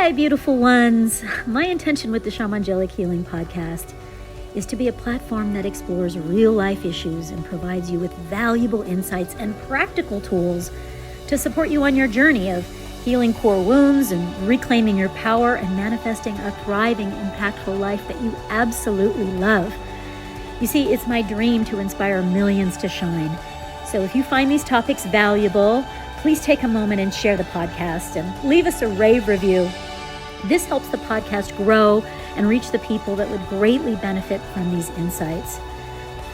Hi, beautiful ones. My intention with the Shamangelic Healing podcast is to be a platform that explores real-life issues and provides you with valuable insights and practical tools to support you on your journey of healing core wounds and reclaiming your power and manifesting a thriving, impactful life that you absolutely love. You see, it's my dream to inspire millions to shine. So if you find these topics valuable, please take a moment and share the podcast and leave us a rave review. This helps the podcast grow and reach the people that would greatly benefit from these insights.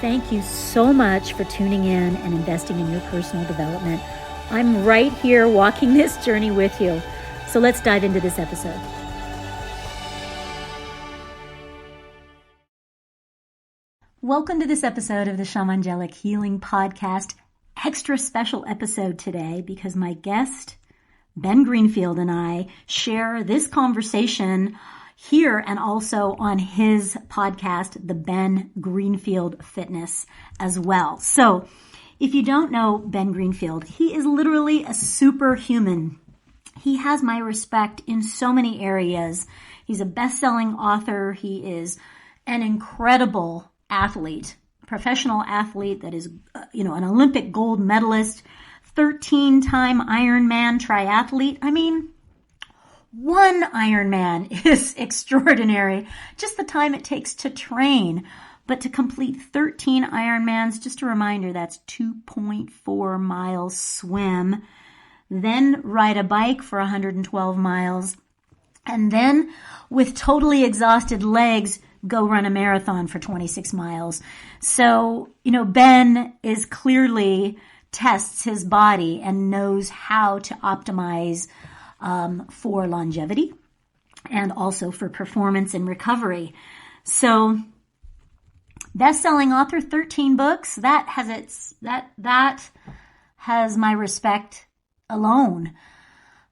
Thank you so much for tuning in and investing in your personal development. I'm right here walking this journey with you. So let's dive into this episode. Welcome to this episode of the Shamangelic Healing Podcast. Extra special episode today because my guest, Ben Greenfield, and I share this conversation here and also on his podcast, the Ben Greenfield Fitness, as well. So if you don't know Ben Greenfield, he is literally a superhuman. He has my respect in so many areas. He's a best-selling author. He is an incredible athlete, professional athlete that is, an Olympic gold medalist, 13-time Ironman triathlete. I mean, one Ironman is extraordinary. Just the time it takes to train. But to complete 13 Ironmans, just a reminder, that's 2.4 miles swim, then ride a bike for 112 miles, and then with totally exhausted legs, go run a marathon for 26 miles. So, Ben is clearly tests his body and knows how to optimize for longevity and also for performance and recovery. So, best-selling author, 13 books, that has my respect alone.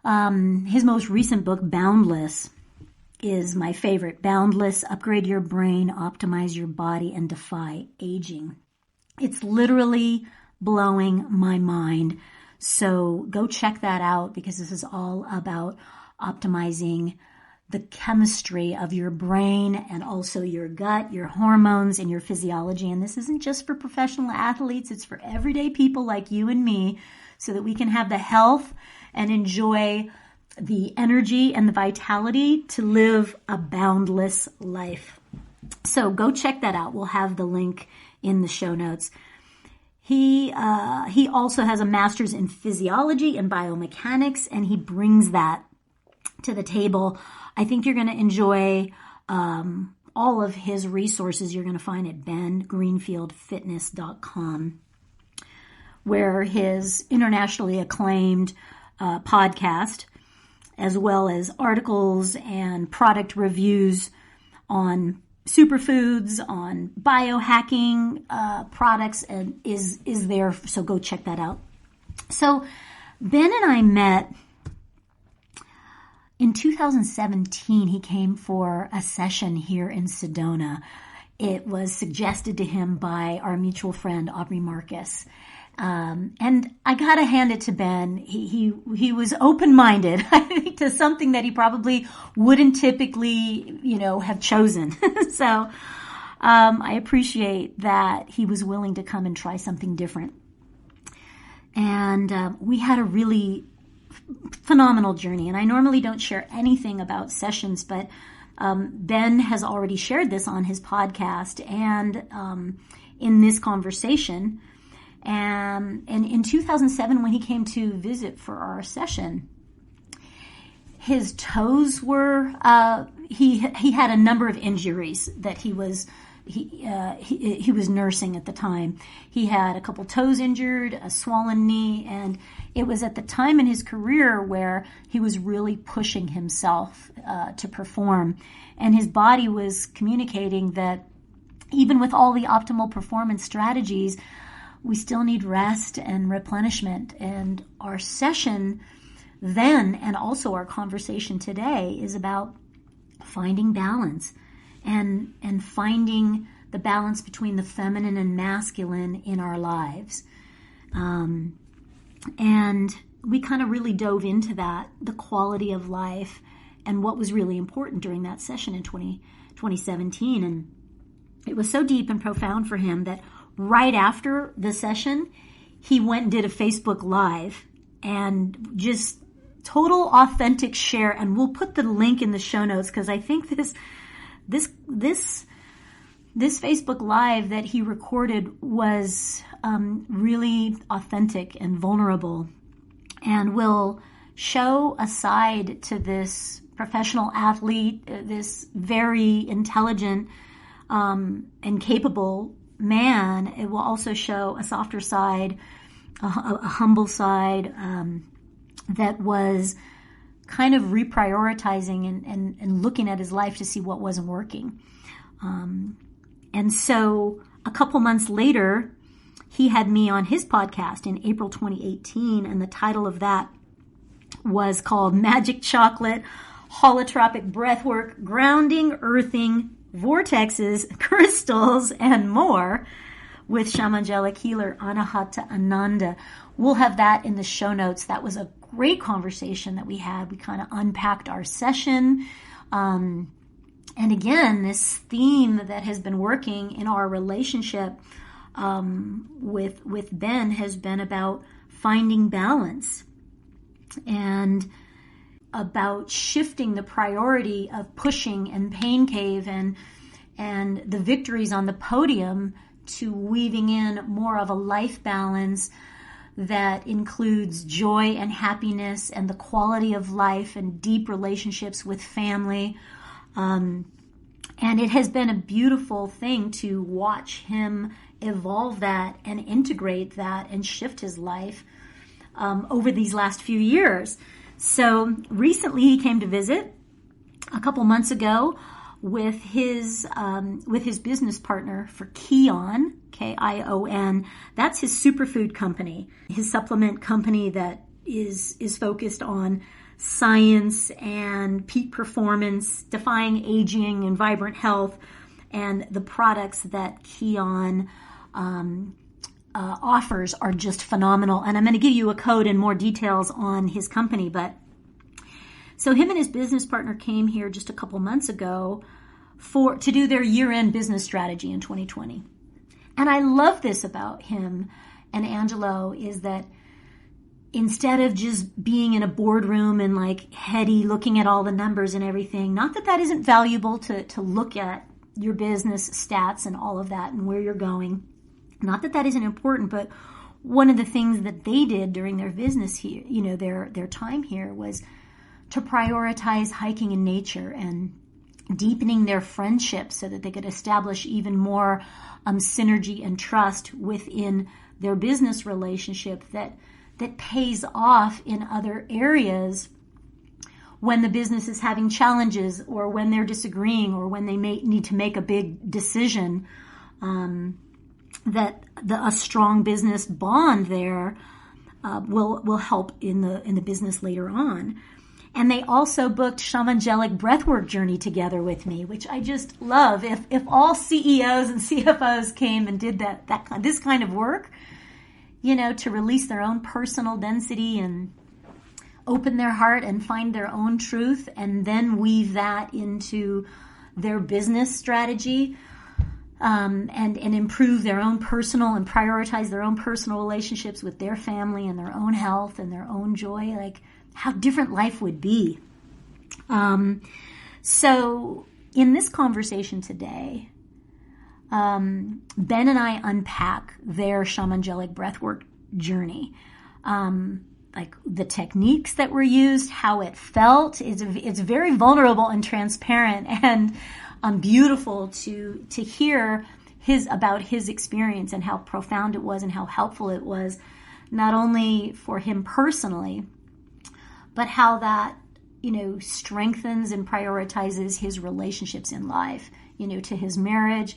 His most recent book, Boundless, is my favorite. Boundless, upgrade your brain, optimize your body, and defy aging. It's literally blowing my mind. So go check that out because this is all about optimizing the chemistry of your brain and also your gut, your hormones, and your physiology. And this isn't just for professional athletes. It's for everyday people like you and me so that we can have the health and enjoy the energy and the vitality to live a boundless life. So go check that out. We'll have the link in the show notes. He also has a master's in physiology and biomechanics, and he brings that to the table. I think you're going to enjoy all of his resources. You're going to find at bengreenfieldfitness.com, where his internationally acclaimed podcast, as well as articles and product reviews on superfoods, on biohacking products, and is there. So go check that out. So Ben and I met in 2017. He came for a session here in Sedona. It was suggested to him by our mutual friend, Aubrey Marcus. And I gotta hand it to Ben. He was open-minded, I think, to something that he probably wouldn't typically, have chosen. So, I appreciate that he was willing to come and try something different. And, we had a really phenomenal journey. And I normally don't share anything about sessions, but, Ben has already shared this on his podcast and, in this conversation. And in 2007, when he came to visit for our session, his toes were, he had a number of injuries that he was nursing at the time. He had a couple toes injured, a swollen knee, and it was at the time in his career where he was really pushing himself to perform. And his body was communicating that even with all the optimal performance strategies, we still need rest and replenishment. And our session then, and also our conversation today, is about finding balance and finding the balance between the feminine and masculine in our lives. And we kind of really dove into that, the quality of life and what was really important during that session in 2017. And it was so deep and profound for him that right after the session, he went and did a Facebook Live and just total authentic share. And we'll put the link in the show notes because I think this Facebook Live that he recorded was really authentic and vulnerable, and will show a side to this professional athlete, this very intelligent and capable man. It will also show a softer side, a humble side that was kind of reprioritizing and looking at his life to see what wasn't working. And so a couple months later, he had me on his podcast in April 2018, and the title of that was called Magic Chocolate, Holotropic Breathwork, Grounding, Earthing, Vortexes, Crystals, and More with Shamangelic healer Anahata Ananda. We'll have that in the show notes. That was a great conversation that we had. We kind of unpacked our session. And again, this theme that has been working in our relationship with Ben has been about finding balance and about shifting the priority of pushing and pain cave and the victories on the podium to weaving in more of a life balance that includes joy and happiness and the quality of life and deep relationships with family. And it has been a beautiful thing to watch him evolve that and integrate that and shift his life over these last few years. So recently he came to visit a couple months ago with his business partner for Kion, Kion. That's his superfood company, his supplement company that is focused on science and peak performance, defying aging and vibrant health, and the products that Kion offers are just phenomenal. And I'm going to give you a code and more details on his company. But so him and his business partner came here just a couple months ago to do their year-end business strategy in 2020. And I love this about him and Angelo is that instead of just being in a boardroom and like heady looking at all the numbers and everything, not that that isn't valuable to look at your business stats and all of that and where you're going, not that that isn't important, but one of the things that they did during their business here, their time here, was to prioritize hiking in nature and deepening their friendship so that they could establish even more synergy and trust within their business relationship that pays off in other areas when the business is having challenges or when they're disagreeing or when they may need to make a big decision, that a strong business bond there will help in the business later on. And they also booked Shamangelic Breathwork Journey together with me, which I just love. If all CEOs and CFOs came and did this kind of work, to release their own personal density and open their heart and find their own truth and then weave that into their business strategy, and improve their own personal and prioritize their own personal relationships with their family and their own health and their own joy, like how different life would be. So in this conversation today, Ben and I unpack their Shamangelic Breathwork journey, like the techniques that were used, how it felt. It's very vulnerable and transparent and beautiful to hear about his experience and how profound it was and how helpful it was, not only for him personally, but how that strengthens and prioritizes his relationships in life, to his marriage,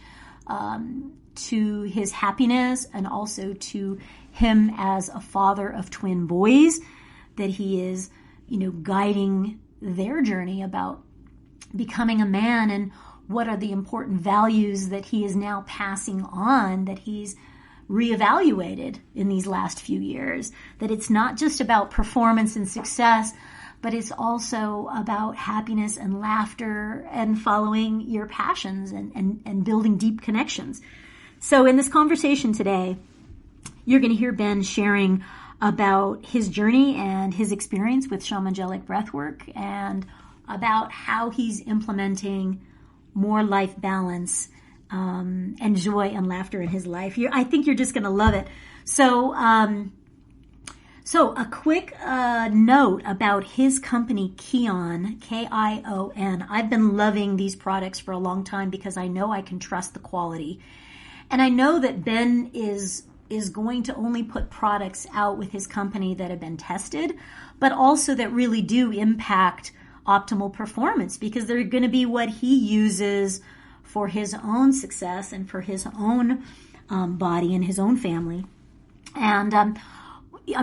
to his happiness, and also to him as a father of twin boys, that he is, guiding their journey about becoming a man and what are the important values that he is now passing on, that he's reevaluated in these last few years, that it's not just about performance and success, but it's also about happiness and laughter and following your passions and building deep connections. So in this conversation today, you're going to hear Ben sharing about his journey and his experience with Shamangelic Breathwork and about how he's implementing more life balance and joy and laughter in his life. I think you're just going to love it. So a quick note about his company, Kion, Kion. I've been loving these products for a long time because I know I can trust the quality. And I know that Ben is going to only put products out with his company that have been tested, but also that really do impact optimal performance, because they're going to be what he uses for his own success and for his own body and his own family. And I'm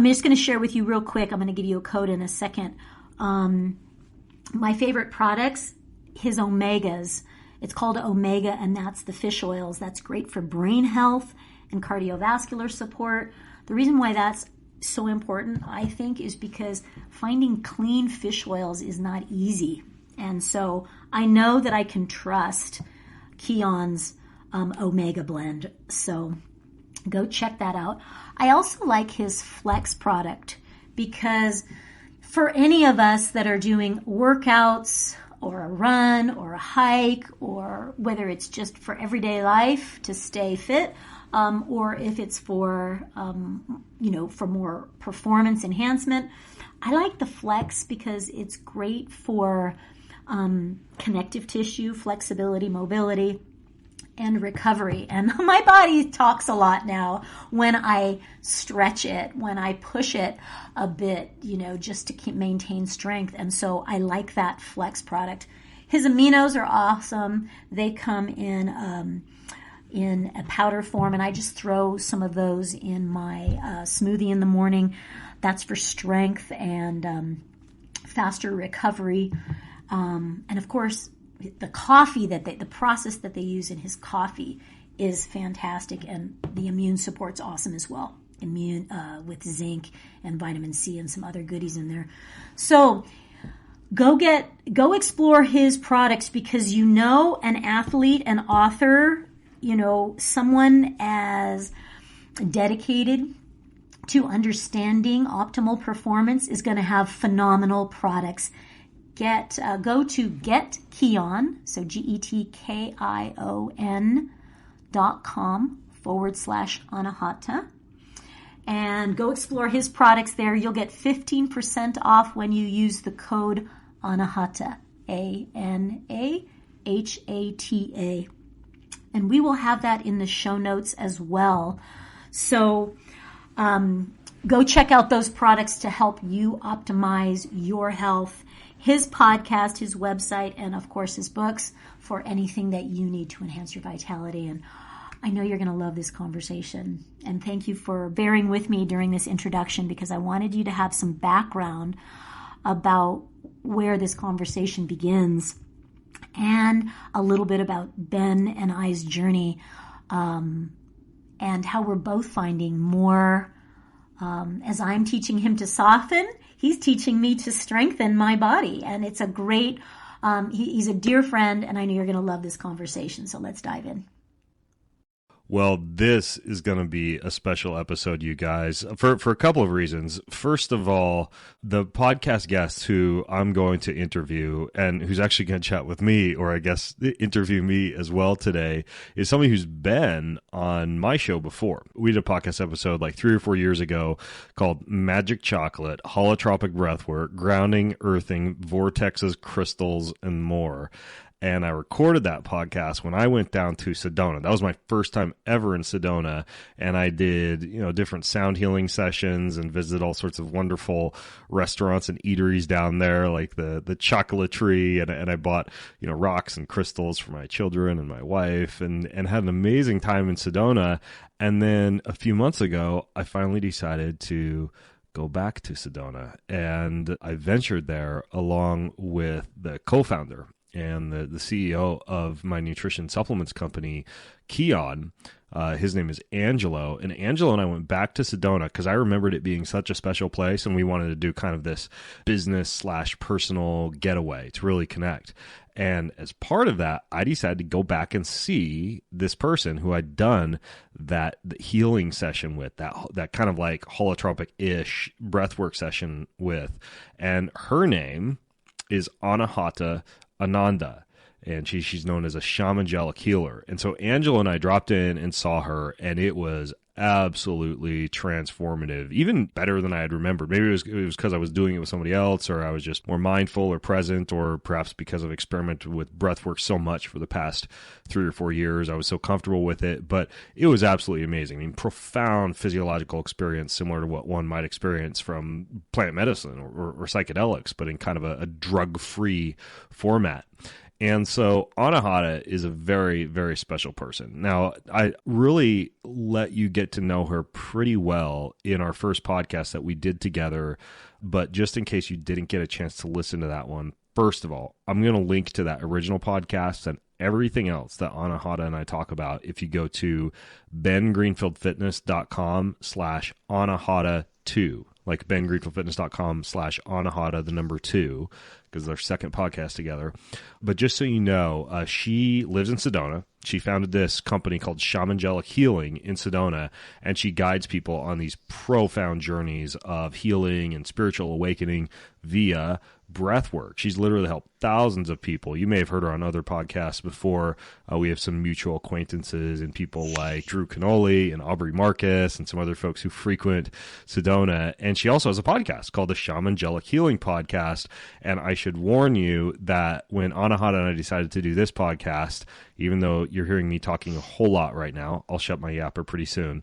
just going to share with you real quick. I'm going to give you a code in a second. My favorite products, his omegas. It's called Omega, and that's the fish oils. That's great for brain health and cardiovascular support. The reason why that's so important, I think, is because finding clean fish oils is not easy. And so I know that I can trust Kion's Omega blend. So go check that out. I also like his Flex product because for any of us that are doing workouts or a run or a hike, or whether it's just for everyday life to stay fit, or if it's for, for more performance enhancement, I like the Flex because it's great for connective tissue, flexibility, mobility, and recovery. And my body talks a lot now when I stretch it, when I push it a bit, just to maintain strength. And so I like that Flex product. His aminos are awesome. They come in a powder form, and I just throw some of those in my smoothie in the morning. That's for strength and faster recovery. And of course, the coffee the process that they use in his coffee is fantastic, and the immune support's awesome as well. Immune with zinc and vitamin C and some other goodies in there. So go explore his products, because an athlete, an author, someone as dedicated to understanding optimal performance is going to have phenomenal products. Go to Get Kion, so GetKion.com/Anahata, and go explore his products there. You'll get 15% off when you use the code Anahata, ANAHATA. And we will have that in the show notes as well. So go check out those products to help you optimize your health. His podcast, his website, and of course his books for anything that you need to enhance your vitality. And I know you're going to love this conversation. And thank you for bearing with me during this introduction, because I wanted you to have some background about where this conversation begins and a little bit about Ben and I's journey, and how we're both finding more, as I'm teaching him to soften, he's teaching me to strengthen my body. And it's a great, he's a dear friend, and I know you're going to love this conversation. So let's dive in. Well, this is going to be a special episode, you guys, for a couple of reasons. First of all, the podcast guest who I'm going to interview, and who's actually going to chat with me, or I guess interview me as well today, is somebody who's been on my show before. We did a podcast episode like 3 or 4 years ago called Magic Chocolate, Holotropic Breathwork, Grounding, Earthing, Vortexes, Crystals, and More. And I recorded that podcast when I went down to Sedona. That was my first time ever in Sedona. And I did, different sound healing sessions and visited all sorts of wonderful restaurants and eateries down there, like the Chocolaterie. And I bought, rocks and crystals for my children and my wife, and had an amazing time in Sedona. And then a few months ago, I finally decided to go back to Sedona. And I ventured there along with the co-founder and the CEO of my nutrition supplements company, Kion. His name is Angelo. And Angelo and I went back to Sedona because I remembered it being such a special place, and we wanted to do kind of this business/personal getaway to really connect. And as part of that, I decided to go back and see this person who I'd done that healing session with, that kind of like holotropic-ish breathwork session with. And her name is Anahata Ananda. And she's known as a Shamangelic healer. And so Angela and I dropped in and saw her, and it was absolutely transformative, even better than I had remembered. Maybe it was because I was doing it with somebody else, or I was just more mindful or present, or perhaps because I've experimented with breathwork so much for the past 3 or 4 years, I was so comfortable with it. But it was absolutely amazing. I mean, profound physiological experience, similar to what one might experience from plant medicine or psychedelics, but in kind of a drug-free format. And so Anahata is a very, very special person. Now, I really let you get to know her pretty well in our first podcast that we did together. But just in case you didn't get a chance to listen to that one, first of all, I'm going to link to that original podcast and everything else that Anahata and I talk about if you go to bengreenfieldfitness.com/Anahata2, like bengreenfieldfitness.com/Anahata, the number 2, because their second podcast together. But just so you know, she lives in Sedona. She founded this company called Shamangelic Healing in Sedona, and she guides people on these profound journeys of healing and spiritual awakening via breath work. She's literally helped thousands of people. You may have heard her on other podcasts before. We have some mutual acquaintances and people like Drew Canoli and Aubrey Marcus and some other folks who frequent Sedona. And she also has a podcast called the Shamangelic Healing Podcast. And I should warn you that when Anahata and I decided to do this podcast, even though you're hearing me talking a whole lot right now, I'll shut my yapper pretty soon,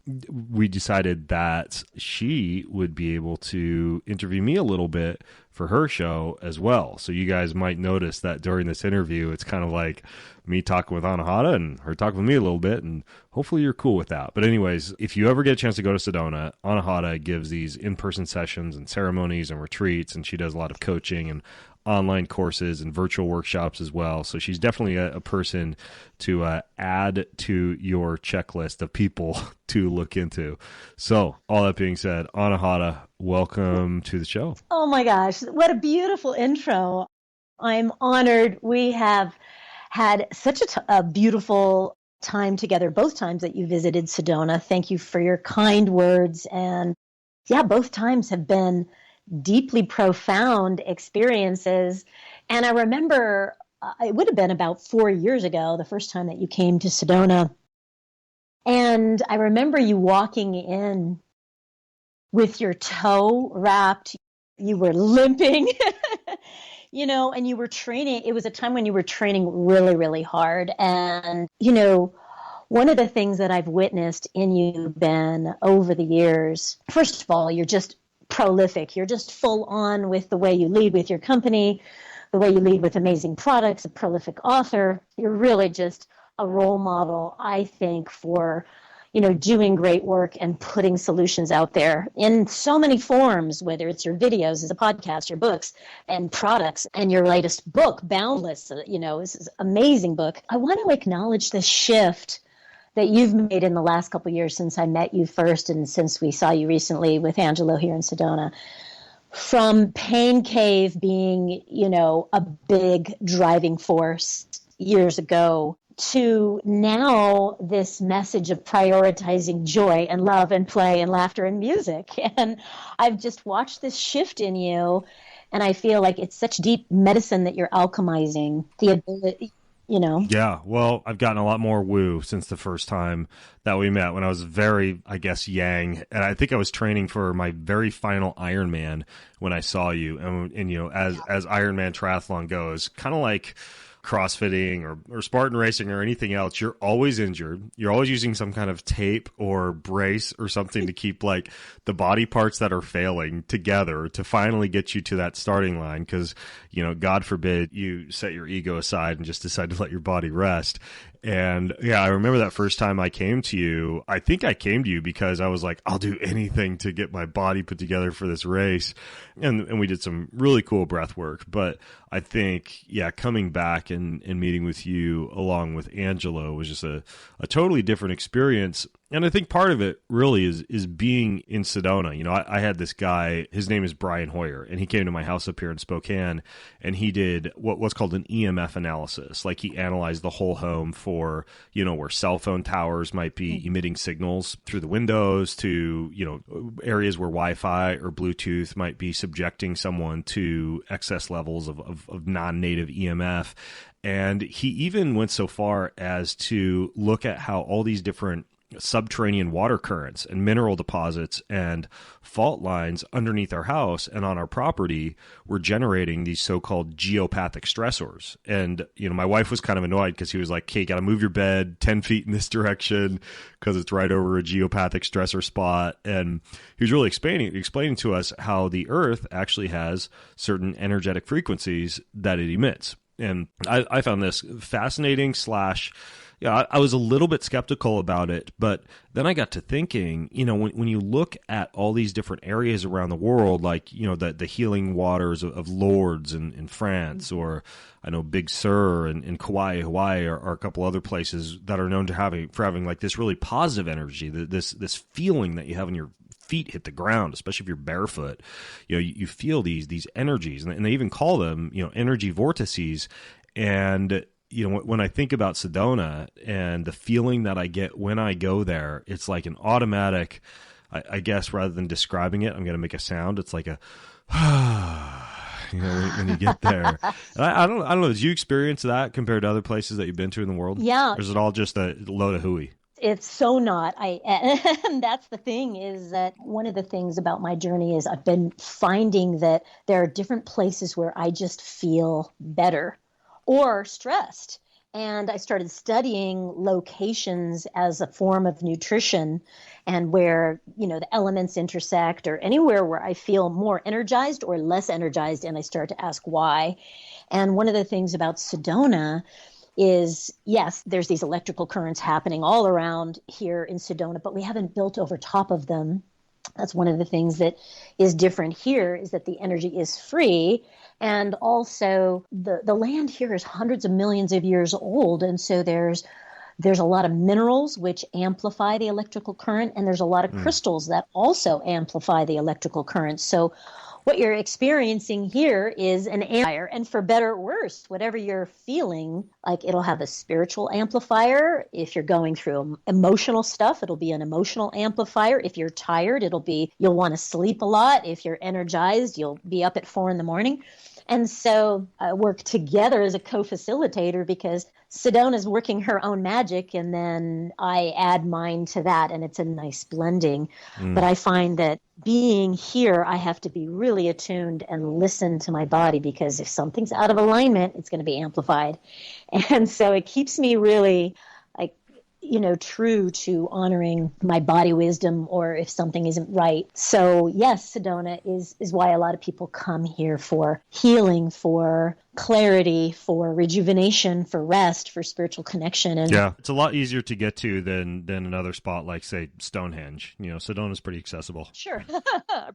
we decided that she would be able to interview me a little bit for her show as well. So you guys might notice that during this interview, it's kind of like me talking with Anahata and her talking with me a little bit, and hopefully you're cool with that. But anyways, if you ever get a chance to go to Sedona, Anahata gives these in-person sessions and ceremonies and retreats, and she does a lot of coaching and online courses and virtual workshops as well. So she's definitely a person to add to your checklist of people to look into. So all that being said, Anahata, welcome to the show. Oh my gosh, what a beautiful intro. I'm honored. We have had such a beautiful time together, both times that you visited Sedona. Thank you for your kind words. And yeah, both times have been deeply profound experiences. And I remember it would have been about 4 years ago, the first time that you came to Sedona. And I remember you walking in with your toe wrapped, you were limping, and you were training. It was a time when you were training really, really hard. And, one of the things that I've witnessed in you, Ben, over the years, first of all, you're just prolific. You're just full on with the way you lead with your company, the way you lead with amazing products, a prolific author. You're really just a role model, I think, for, doing great work and putting solutions out there in so many forms, whether it's your videos, as a podcast, your books and products, and your latest book, Boundless, this is an amazing book. I want to acknowledge the shift that you've made in the last couple of years since I met you first and since we saw you recently with Angelo here in Sedona, from Pain Cave being, a big driving force years ago to now this message of prioritizing joy and love and play and laughter and music. And I've just watched this shift in you, and I feel like it's such deep medicine that you're alchemizing the ability. Yeah, well, I've gotten a lot more woo since the first time that we met when I was very, I guess, yang. And I think I was training for my very final Ironman when I saw you. And as Ironman triathlon goes, kind of like CrossFitting or Spartan racing or anything else, you're always injured. You're always using some kind of tape or brace or something to keep like the body parts that are failing together to finally get you to that starting line. Because, God forbid you set your ego aside and just decide to let your body rest. And yeah, I remember that first time I came to you. I think I came to you because I was like, I'll do anything to get my body put together for this race. And we did some really cool breath work. But I think, yeah, coming back and meeting with you along with Angelo was just a totally different experience. And I think part of it really is being in Sedona. You know, I had this guy, his name is Brian Hoyer, and he came to my house up here in Spokane, and he did what's called an EMF analysis. Like, he analyzed the whole home for, you know, where cell phone towers might be emitting signals through the windows to, you know, areas where Wi-Fi or Bluetooth might be subjecting someone to excess levels of non-native EMF. And he even went so far as to look at how all these different subterranean water currents and mineral deposits and fault lines underneath our house and on our property were generating these so-called geopathic stressors. And, you know, my wife was kind of annoyed because he was like, "Okay, got to move your bed 10 feet in this direction because it's right over a geopathic stressor spot." And he was really explaining to us how the earth actually has certain energetic frequencies that it emits. And I found this fascinating yeah, I was a little bit skeptical about it, but then I got to thinking, you know, when you look at all these different areas around the world, like, you know, the healing waters of Lourdes in France, or I know Big Sur in Kauai, Hawaii, are a couple other places that are known to having like this really positive energy, this feeling that you have in your feet hit the ground, especially if you're barefoot. You know, you feel these energies, and they even call them, you know, energy vortices. And you know, when I think about Sedona and the feeling that I get when I go there, it's like an automatic, I guess, rather than describing it, I'm going to make a sound. It's like a, you know, when you get there. And I don't know. Did you experience that compared to other places that you've been to in the world? Yeah. Or is it all just a load of hooey? It's so not. And that's the thing, is that one of the things about my journey is I've been finding that there are different places where I just feel better or stressed. And I started studying locations as a form of nutrition, and where, you know, the elements intersect, or anywhere where I feel more energized or less energized. And I start to ask why. And one of the things about Sedona is, yes, there's these electrical currents happening all around here in Sedona, but we haven't built over top of them. That's one of the things that is different here, is that the energy is free. And also the land here is hundreds of millions of years old. And so there's a lot of minerals which amplify the electrical current, and there's a lot of crystals that also amplify the electrical current. So what you're experiencing here is an amplifier, and for better or worse, whatever you're feeling, like, it'll have a spiritual amplifier. If you're going through emotional stuff, it'll be an emotional amplifier. If you're tired, you'll want to sleep a lot. If you're energized, you'll be up at 4 a.m. And so I work together as a co-facilitator, because Sedona is working her own magic, and then I add mine to that, and it's a nice blending. But I find that being here, I have to be really attuned and listen to my body, because if something's out of alignment, it's going to be amplified. And so it keeps me really, like, you know, true to honoring my body wisdom, or if something isn't right. So yes, Sedona is why a lot of people come here for healing, for clarity, for rejuvenation, for rest, for spiritual connection. And yeah, it's a lot easier to get to than another spot like, say, Stonehenge. You know, Sedona's pretty accessible. Sure.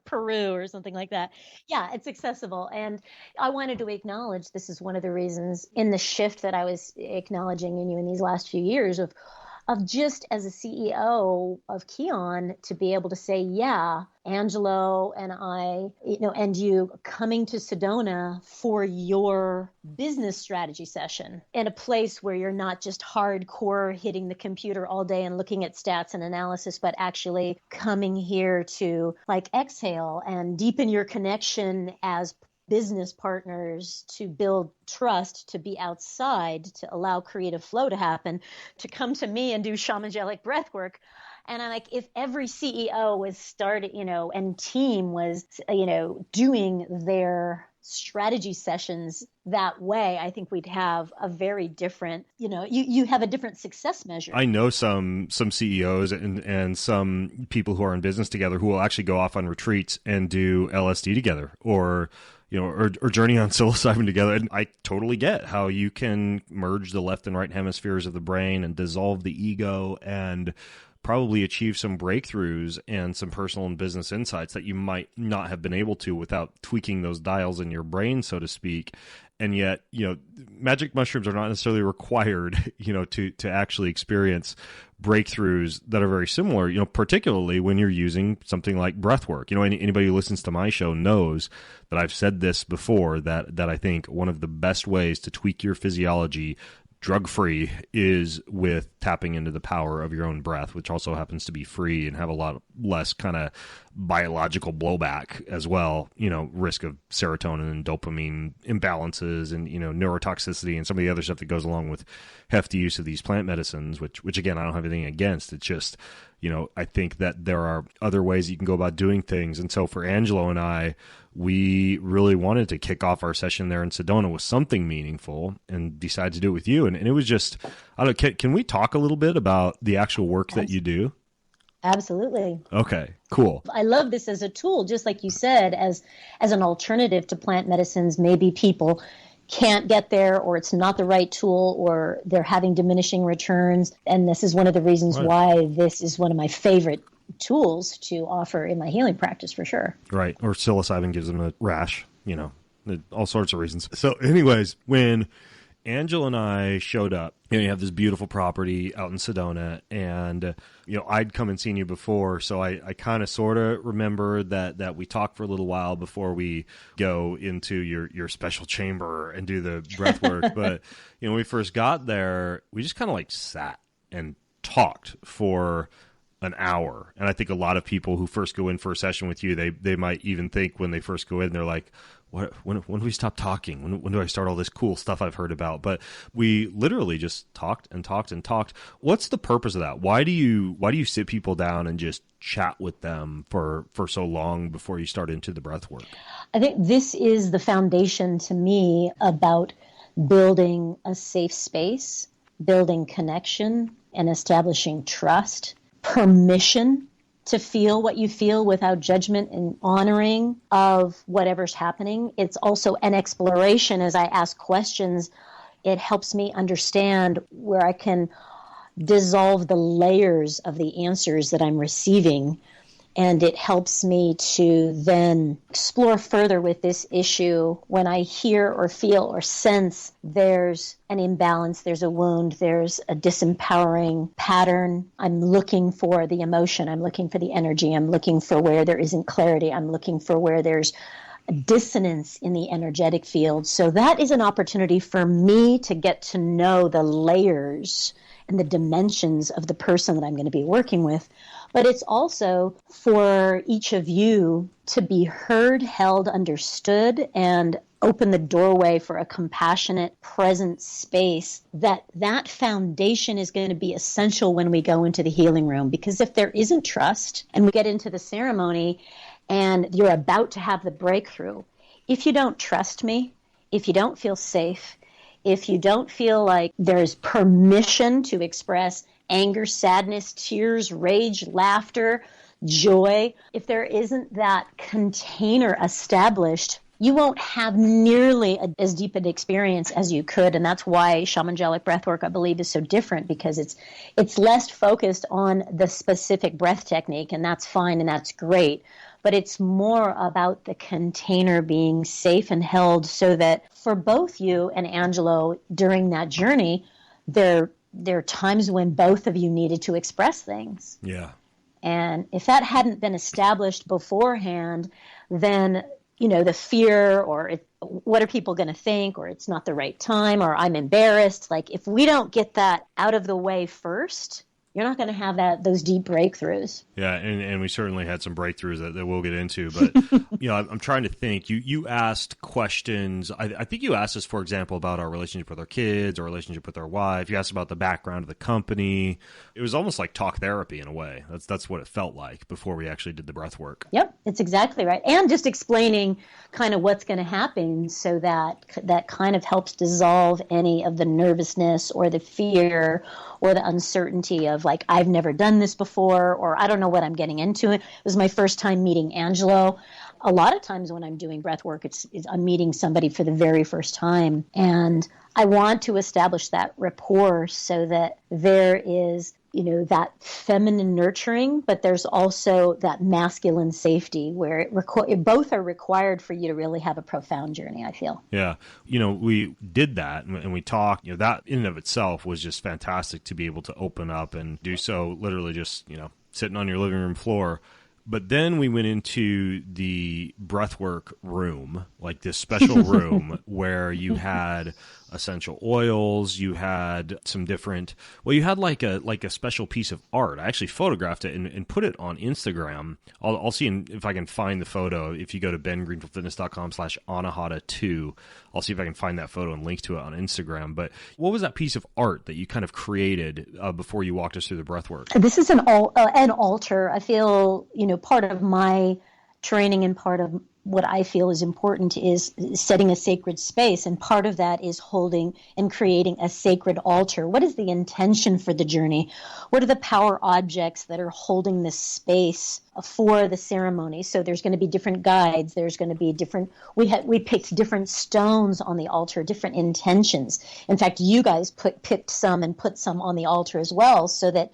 Peru or something like that. Yeah, it's accessible. And I wanted to acknowledge, this is one of the reasons in the shift that I was acknowledging in you in these last few years, of just as a CEO of Kion, to be able to say, yeah, Angelo and I, you know, and you coming to Sedona for your business strategy session, in a place where you're not just hardcore hitting the computer all day and looking at stats and analysis, but actually coming here to, like, exhale and deepen your connection as business partners, to build trust, to be outside, to allow creative flow to happen, to come to me and do Shamangelic Breathwork. And I'm like, if every CEO was started, you know, and team was, you know, doing their strategy sessions that way, I think we'd have a very different, you have a different success measure. I know some CEOs and some people who are in business together who will actually go off on retreats and do LSD together, or journey on psilocybin together. And I totally get how you can merge the left and right hemispheres of the brain and dissolve the ego and probably achieve some breakthroughs and some personal and business insights that you might not have been able to without tweaking those dials in your brain, so to speak. And yet, magic mushrooms are not necessarily required, to actually experience breakthroughs that are very similar, particularly when you're using something like breath work. Anybody who listens to my show knows that I've said this before, that I think one of the best ways to tweak your physiology drug-free is with tapping into the power of your own breath, which also happens to be free and have a lot less kind of biological blowback as well, risk of serotonin and dopamine imbalances and, neurotoxicity and some of the other stuff that goes along with hefty use of these plant medicines, which again, I don't have anything against. It's just, I think that there are other ways you can go about doing things. And so for Angelo and I, we really wanted to kick off our session there in Sedona with something meaningful and decided to do it with you. And it was just, I don't know, can we talk a little bit about the actual work that you do? Absolutely. Okay, cool. I love this as a tool, just like you said, as an alternative to plant medicines. Maybe people can't get there, or it's not the right tool, or they're having diminishing returns. And this is one of the reasons why this is one of my favorite tools to offer in my healing practice, for sure. Right. Or psilocybin gives them a rash, all sorts of reasons. So anyways, when Angela and I showed up, you have this beautiful property out in Sedona, and, I'd come and seen you before. So I kind of sort of remember that we talked for a little while before we go into your special chamber and do the breath work. But, when we first got there, we just kind of sat and talked for an hour. And I think a lot of people who first go in for a session with you, they might even think when they first go in, they're like, when do we stop talking? When do I start all this cool stuff I've heard about? But we literally just talked and talked and talked. What's the purpose of that? Why do you sit people down and just chat with them for so long before you start into the breath work? I think this is the foundation to me about building a safe space, building connection, and establishing trust, permission to feel what you feel without judgment and honoring of whatever's happening. It's also an exploration. As I ask questions, it helps me understand where I can dissolve the layers of the answers that I'm receiving. And it helps me to then explore further with this issue when I hear or feel or sense there's an imbalance, there's a wound, there's a disempowering pattern. I'm looking for the emotion, I'm looking for the energy, I'm looking for where there isn't clarity, I'm looking for where there's dissonance in the energetic field. So that is an opportunity for me to get to know the layers and the dimensions of the person that I'm going to be working with. But it's also for each of you to be heard, held, understood, and open the doorway for a compassionate, present space. That foundation is going to be essential when we go into the healing room. Because if there isn't trust and we get into the ceremony and you're about to have the breakthrough, if you don't trust me, if you don't feel safe, if you don't feel like there's permission to express anger, sadness, tears, rage, laughter, joy, if there isn't that container established, you won't have nearly as deep an experience as you could. And that's why Shamangelic Breathwork, I believe, is so different, because it's less focused on the specific breath technique, and that's fine and that's great. But it's more about the container being safe and held, so that for both you and Angelo during that journey, there are times when both of you needed to express things. Yeah. And if that hadn't been established beforehand, then, the fear or what are people going to think, or it's not the right time, or I'm embarrassed. Like, if we don't get that out of the way first, you're not going to have those deep breakthroughs. Yeah, and we certainly had some breakthroughs that we'll get into. But I'm trying to think. You asked questions. I think you asked us, for example, about our relationship with our kids, our relationship with our wife. You asked about the background of the company. It was almost like talk therapy in a way. That's what it felt like before we actually did the breath work. Yep, it's exactly right. And just explaining kind of what's going to happen, so that kind of helps dissolve any of the nervousness or the fear or the uncertainty of like, I've never done this before, or I don't know what I'm getting into. It was my first time meeting Angelo. A lot of times when I'm doing breath work, I'm meeting somebody for the very first time. And I want to establish that rapport so that there is, that feminine nurturing, but there's also that masculine safety where both are required for you to really have a profound journey, I feel. Yeah. We did that and we talked, that in and of itself was just fantastic to be able to open up and do so literally just, sitting on your living room floor. But then we went into the breathwork room, like this special room where you had essential oils, you had some different, you had like a special piece of art. I actually photographed it and put it on Instagram. I'll see if I can find the photo. If you go to bengreenfieldfitness.com/Anahata2, I'll see if I can find that photo and link to it on Instagram. But what was that piece of art that you kind of created before you walked us through the breathwork? This is an altar. I feel, part of my training and part of what I feel is important is setting a sacred space. And part of that is holding and creating a sacred altar. What is the intention for the journey? What are the power objects that are holding this space for the ceremony? So there's going to be different guides. There's going to be different, we picked different stones on the altar, different intentions. In fact, you guys picked some and put some on the altar as well, so that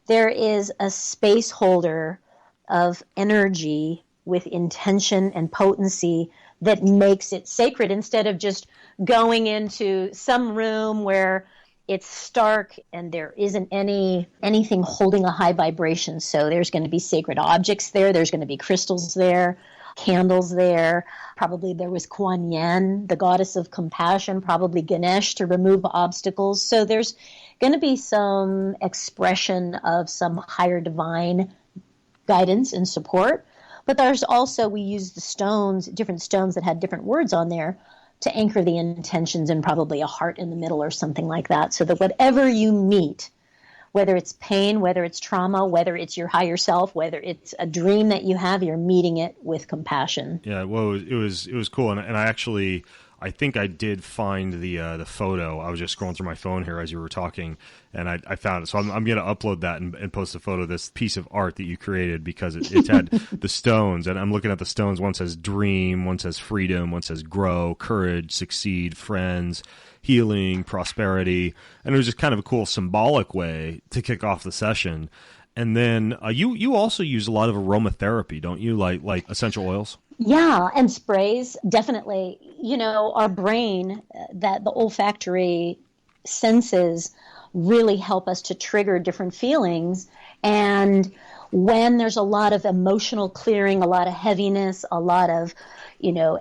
there is a space holder of energy with intention and potency that makes it sacred, instead of just going into some room where it's stark and there isn't anything holding a high vibration. So there's going to be sacred objects there. There's going to be crystals there, candles there. Probably there was Kuan Yin, the goddess of compassion, probably Ganesh to remove obstacles. So there's going to be some expression of some higher divine guidance and support. But there's also, we use the stones, different stones that had different words on there to anchor the intentions, and probably a heart in the middle or something like that, so that whatever you meet, whether it's pain, whether it's trauma, whether it's your higher self, whether it's a dream that you have, you're meeting it with compassion. Yeah, well, it was cool, and I think I did find the photo. I was just scrolling through my phone here as you were talking, and I found it. So I'm going to upload that and post a photo of this piece of art that you created, because it had the stones, and I'm looking at the stones. One says dream, one says freedom, one says grow, courage, succeed, friends, healing, prosperity, and it was just kind of a cool symbolic way to kick off the session. And then you also use a lot of aromatherapy, don't you? Like essential oils? Yeah, and sprays, definitely. Our brain, that the olfactory senses really help us to trigger different feelings. And when there's a lot of emotional clearing, a lot of heaviness, a lot of,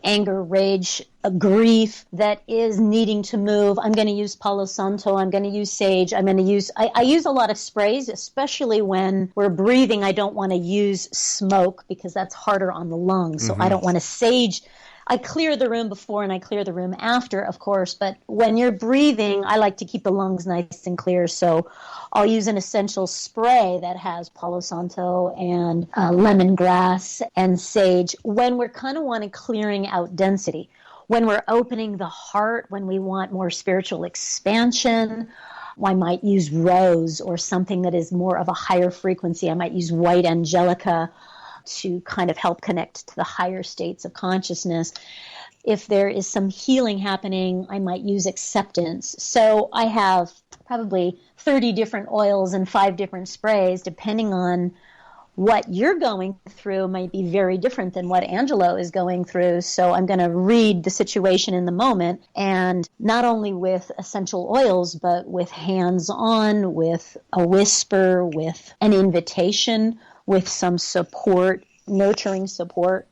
anger, rage, grief that is needing to move, I'm going to use Palo Santo, I'm going to use sage, I use a lot of sprays, especially when we're breathing. I don't want to use smoke because that's harder on the lungs. So I don't want to sage. I clear the room before and I clear the room after, of course, but when you're breathing, I like to keep the lungs nice and clear. So I'll use an essential spray that has Palo Santo and lemongrass and sage when we're kind of wanting clearing out density, when we're opening the heart, when we want more spiritual expansion. I might use rose or something that is more of a higher frequency. I might use white angelica to kind of help connect to the higher states of consciousness. If there is some healing happening, I might use acceptance. So I have probably 30 different oils and 5 different sprays, depending on what you're going through might be very different than what Angelo is going through. So I'm going to read the situation in the moment, and not only with essential oils, but with hands-on, with a whisper, with an invitation, with some support, nurturing support.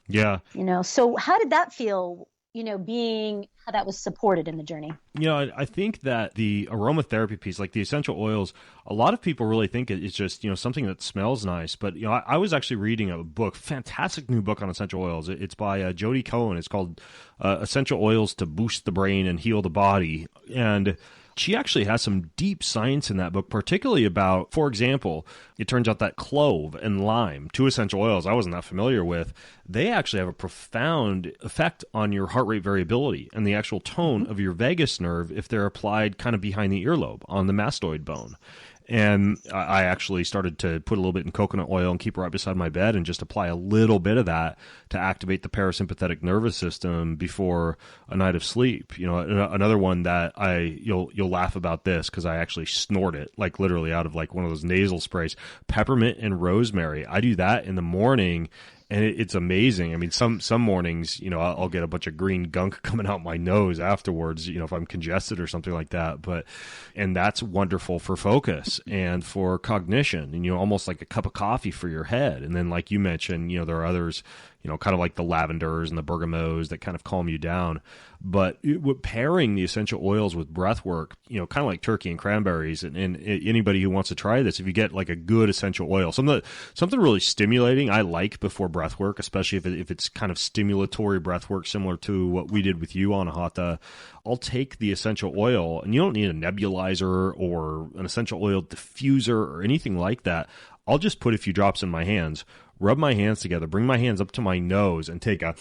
Yeah. So how did that feel, being how that was supported in the journey. You know, I think that the aromatherapy piece, like the essential oils, a lot of people really think it's just, something that smells nice. But, I was actually reading a book, fantastic new book on essential oils. It's by Jodie Cohen. It's called Essential Oils to Boost the Brain and Heal the Body. And she actually has some deep science in that book, particularly about, for example, it turns out that clove and lime, two essential oils I wasn't that familiar with, they actually have a profound effect on your heart rate variability and the actual tone of your vagus nerve if they're applied kind of behind the earlobe on the mastoid bone. And I actually started to put a little bit in coconut oil and keep it right beside my bed and just apply a little bit of that to activate the parasympathetic nervous system before a night of sleep. Another one that you'll laugh about this because I actually snort it, like literally out of like one of those nasal sprays, peppermint and rosemary. I do that in the morning. And it's amazing. I mean, some mornings, I'll get a bunch of green gunk coming out my nose afterwards, if I'm congested or something like that. And that's wonderful for focus and for cognition and, almost like a cup of coffee for your head. And then like you mentioned, there are others, kind of like the lavenders and the bergamots that kind of calm you down. But pairing the essential oils with breath work, kind of like turkey and cranberries, and anybody who wants to try this, if you get like a good essential oil, something really stimulating, I like before breath work, especially if it's kind of stimulatory breath work, similar to what we did with you, Anahata. I'll take the essential oil, and you don't need a nebulizer or an essential oil diffuser or anything like that. I'll just put a few drops in my hands, rub my hands together, bring my hands up to my nose, and take a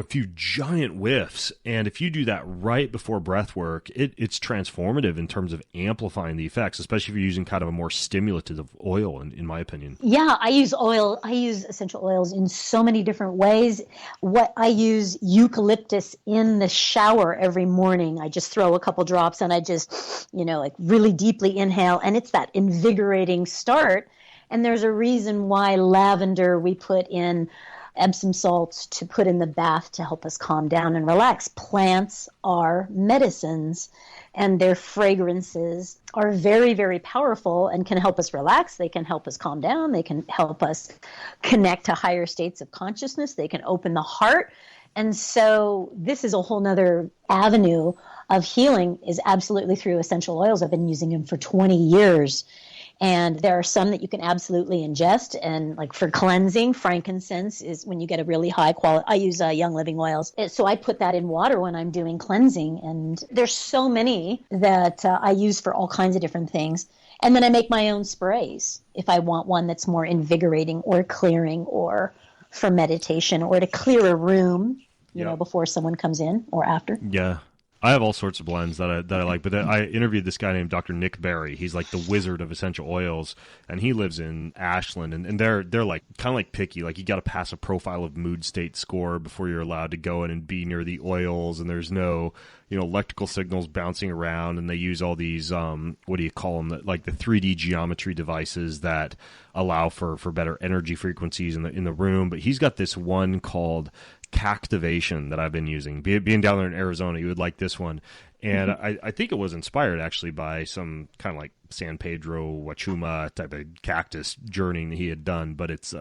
few giant whiffs. And if you do that right before breath work, it's transformative in terms of amplifying the effects, especially if you're using kind of a more stimulative oil, in my opinion. Yeah, I use essential oils in so many different ways. I use eucalyptus in the shower every morning. I just throw a couple drops and I just, like really deeply inhale, and it's that invigorating start. And there's a reason why lavender we put in Epsom salts to put in the bath to help us calm down and relax. Plants are medicines, and their fragrances are very, very powerful and can help us relax. They can help us calm down. They can help us connect to higher states of consciousness. They can open the heart. And so this is a whole nother avenue of healing, is absolutely through essential oils. I've been using them for 20 years. And there are some that you can absolutely ingest. And like for cleansing, frankincense is when you get a really high quality. I use Young Living oils. So I put that in water when I'm doing cleansing. And there's so many that I use for all kinds of different things. And then I make my own sprays if I want one that's more invigorating or clearing or for meditation or to clear a room, before someone comes in or after. Yeah. I have all sorts of blends that I like, but I interviewed this guy named Dr. Nick Berry. He's like the wizard of essential oils, and he lives in Ashland, and they're like kind of like picky. Like you got to pass a profile of mood state score before you're allowed to go in and be near the oils, and there's no electrical signals bouncing around, and they use all these what do you call them, like the 3D geometry devices that allow for better energy frequencies in the room. But he's got this one called Cactivation that I've been using. Being down there in Arizona, you would like this one. And I think it was inspired actually by some kind of like San Pedro Huachuma type of cactus journeying that he had done. But it's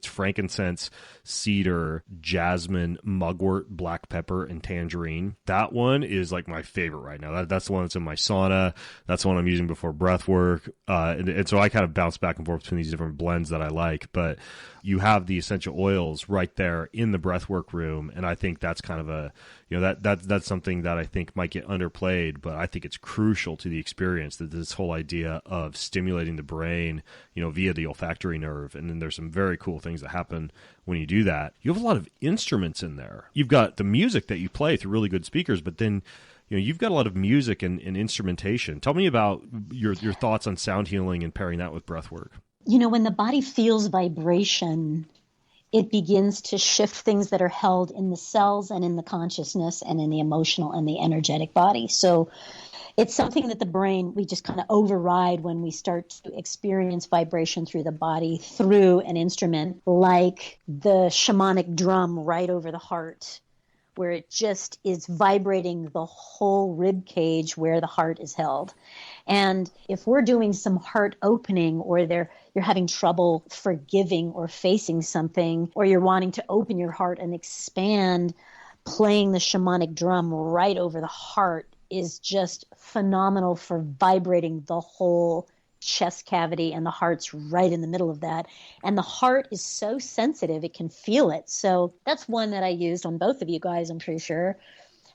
frankincense, cedar, jasmine, mugwort, black pepper, and tangerine. That one is like my favorite right now. That's the one that's in my sauna. That's the one I'm using before breath work. And so I kind of bounce back and forth between these different blends that I like. But you have the essential oils right there in the breathwork room, and I think that's kind of a that's something that I think might get underplayed, but I think it's crucial to the experience, that this whole idea of stimulating the brain, via the olfactory nerve. And then there's some very cool things that happen when you do that. You have a lot of instruments in there. You've got the music that you play through really good speakers, but then you've got a lot of music and instrumentation. Tell me about your thoughts on sound healing and pairing that with breath work. When the body feels vibration, it begins to shift things that are held in the cells and in the consciousness and in the emotional and the energetic body. So it's something that the brain, we just kind of override when we start to experience vibration through the body through an instrument like the shamanic drum right over the heart, where it just is vibrating the whole rib cage where the heart is held. And if we're doing some heart opening, or you're having trouble forgiving or facing something, or you're wanting to open your heart and expand, playing the shamanic drum right over the heart is just phenomenal for vibrating the whole chest cavity, and the heart's right in the middle of that. And the heart is so sensitive, it can feel it. So that's one that I used on both of you guys, I'm pretty sure.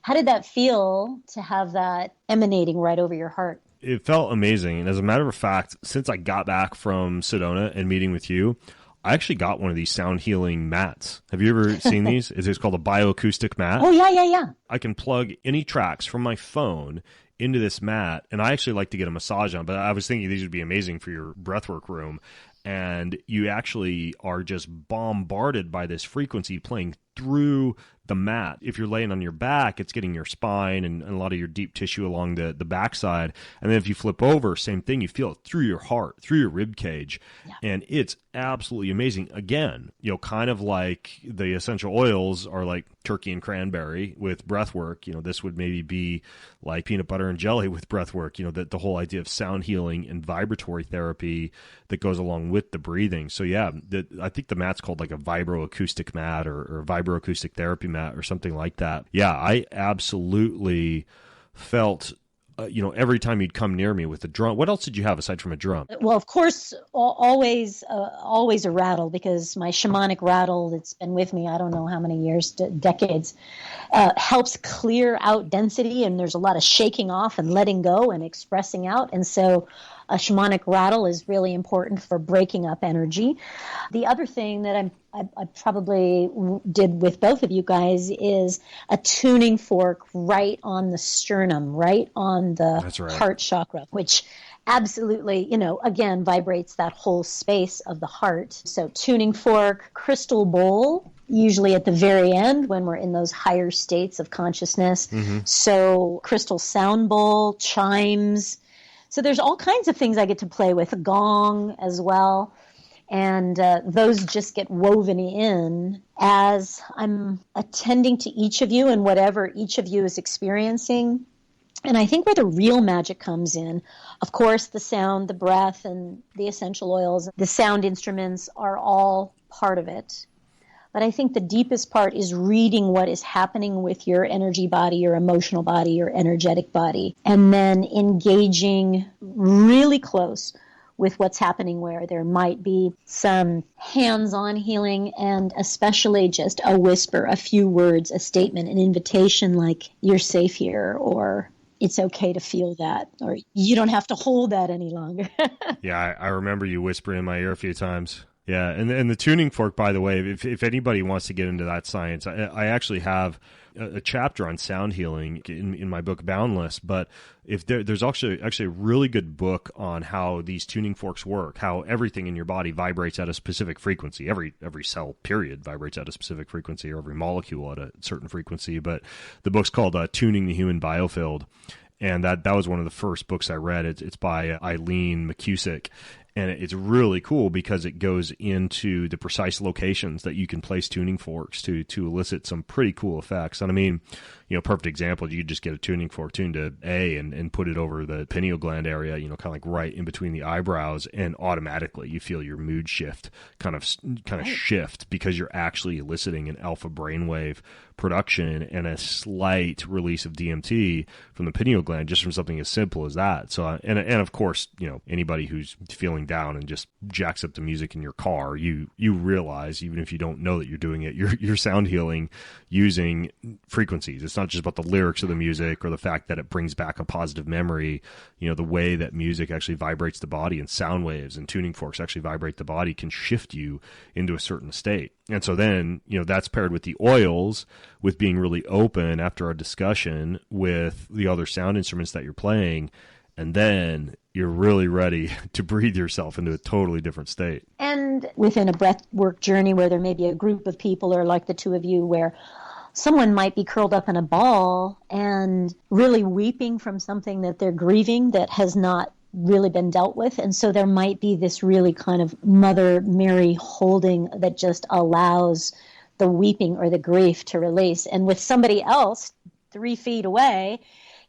How did that feel to have that emanating right over your heart? It felt amazing. And as a matter of fact, since I got back from Sedona and meeting with you, I actually got one of these sound healing mats. Have you ever seen these? It's called a bioacoustic mat. Oh, yeah. I can plug any tracks from my phone into this mat, and I actually like to get a massage on, but I was thinking these would be amazing for your breathwork room. And you actually are just bombarded by this frequency playing through the mat. If you're laying on your back, it's getting your spine and a lot of your deep tissue along the backside. And then if you flip over, same thing, you feel it through your heart, through your rib cage. Yeah. And it's absolutely amazing. Again, kind of like the essential oils are like turkey and cranberry with breath work. This would maybe be like peanut butter and jelly with breath work. The whole idea of sound healing and vibratory therapy that goes along with the breathing. So yeah, I think the mat's called like a vibroacoustic mat or vibroacoustic therapy mat or something like that. Yeah, I absolutely felt every time you'd come near me with a drum. What else did you have aside from a drum? Well, of course, always a rattle, because my shamanic rattle that's been with me, I don't know how many years, decades, helps clear out density, and there's a lot of shaking off and letting go and expressing out. And so a shamanic rattle is really important for breaking up energy. The other thing that I probably did with both of you guys is a tuning fork right on the sternum, right on the heart chakra, which absolutely, again, vibrates that whole space of the heart. So tuning fork, crystal bowl, usually at the very end when we're in those higher states of consciousness. Mm-hmm. So crystal sound bowl, chimes. So there's all kinds of things I get to play with, a gong as well. And those just get woven in as I'm attending to each of you and whatever each of you is experiencing. And I think where the real magic comes in, of course, the sound, the breath, and the essential oils, the sound instruments are all part of it. But I think the deepest part is reading what is happening with your energy body, your emotional body, your energetic body, and then engaging really close with what's happening where there might be some hands-on healing, and especially just a whisper, a few words, a statement, an invitation like, you're safe here, or it's okay to feel that, or you don't have to hold that any longer. Yeah, I remember you whispering in my ear a few times. Yeah, and the tuning fork, by the way, if anybody wants to get into that science, I actually have a chapter on sound healing in my book Boundless. But if there's actually a really good book on how these tuning forks work, how everything in your body vibrates at a specific frequency. Every cell, period, vibrates at a specific frequency, or every molecule at a certain frequency. But the book's called Tuning the Human Biofield. And that was one of the first books I read. It's by Eileen McCusick. And it's really cool because it goes into the precise locations that you can place tuning forks to elicit some pretty cool effects. And I mean, perfect example, you just get a tuning fork tuned to A and put it over the pineal gland area, kind of like right in between the eyebrows, and automatically you feel your mood shift kind of shift, because you're actually eliciting an alpha brainwave production and a slight release of DMT from the pineal gland just from something as simple as that. So, and of course, anybody who's feeling down and just jacks up the music in your car, you realize, even if you don't know that you're doing it, you're sound healing using frequencies. It's not just about the lyrics of the music or the fact that it brings back a positive memory. The way that music actually vibrates the body, and sound waves and tuning forks actually vibrate the body, can shift you into a certain state. And so then, that's paired with the oils, with being really open after our discussion with the other sound instruments that you're playing. And then you're really ready to breathe yourself into a totally different state. And within a breathwork journey where there may be a group of people, or like the two of you, where someone might be curled up in a ball and really weeping from something that they're grieving that has not really been dealt with. And so there might be this really kind of Mother Mary holding that just allows the weeping or the grief to release. And with somebody else 3 feet away,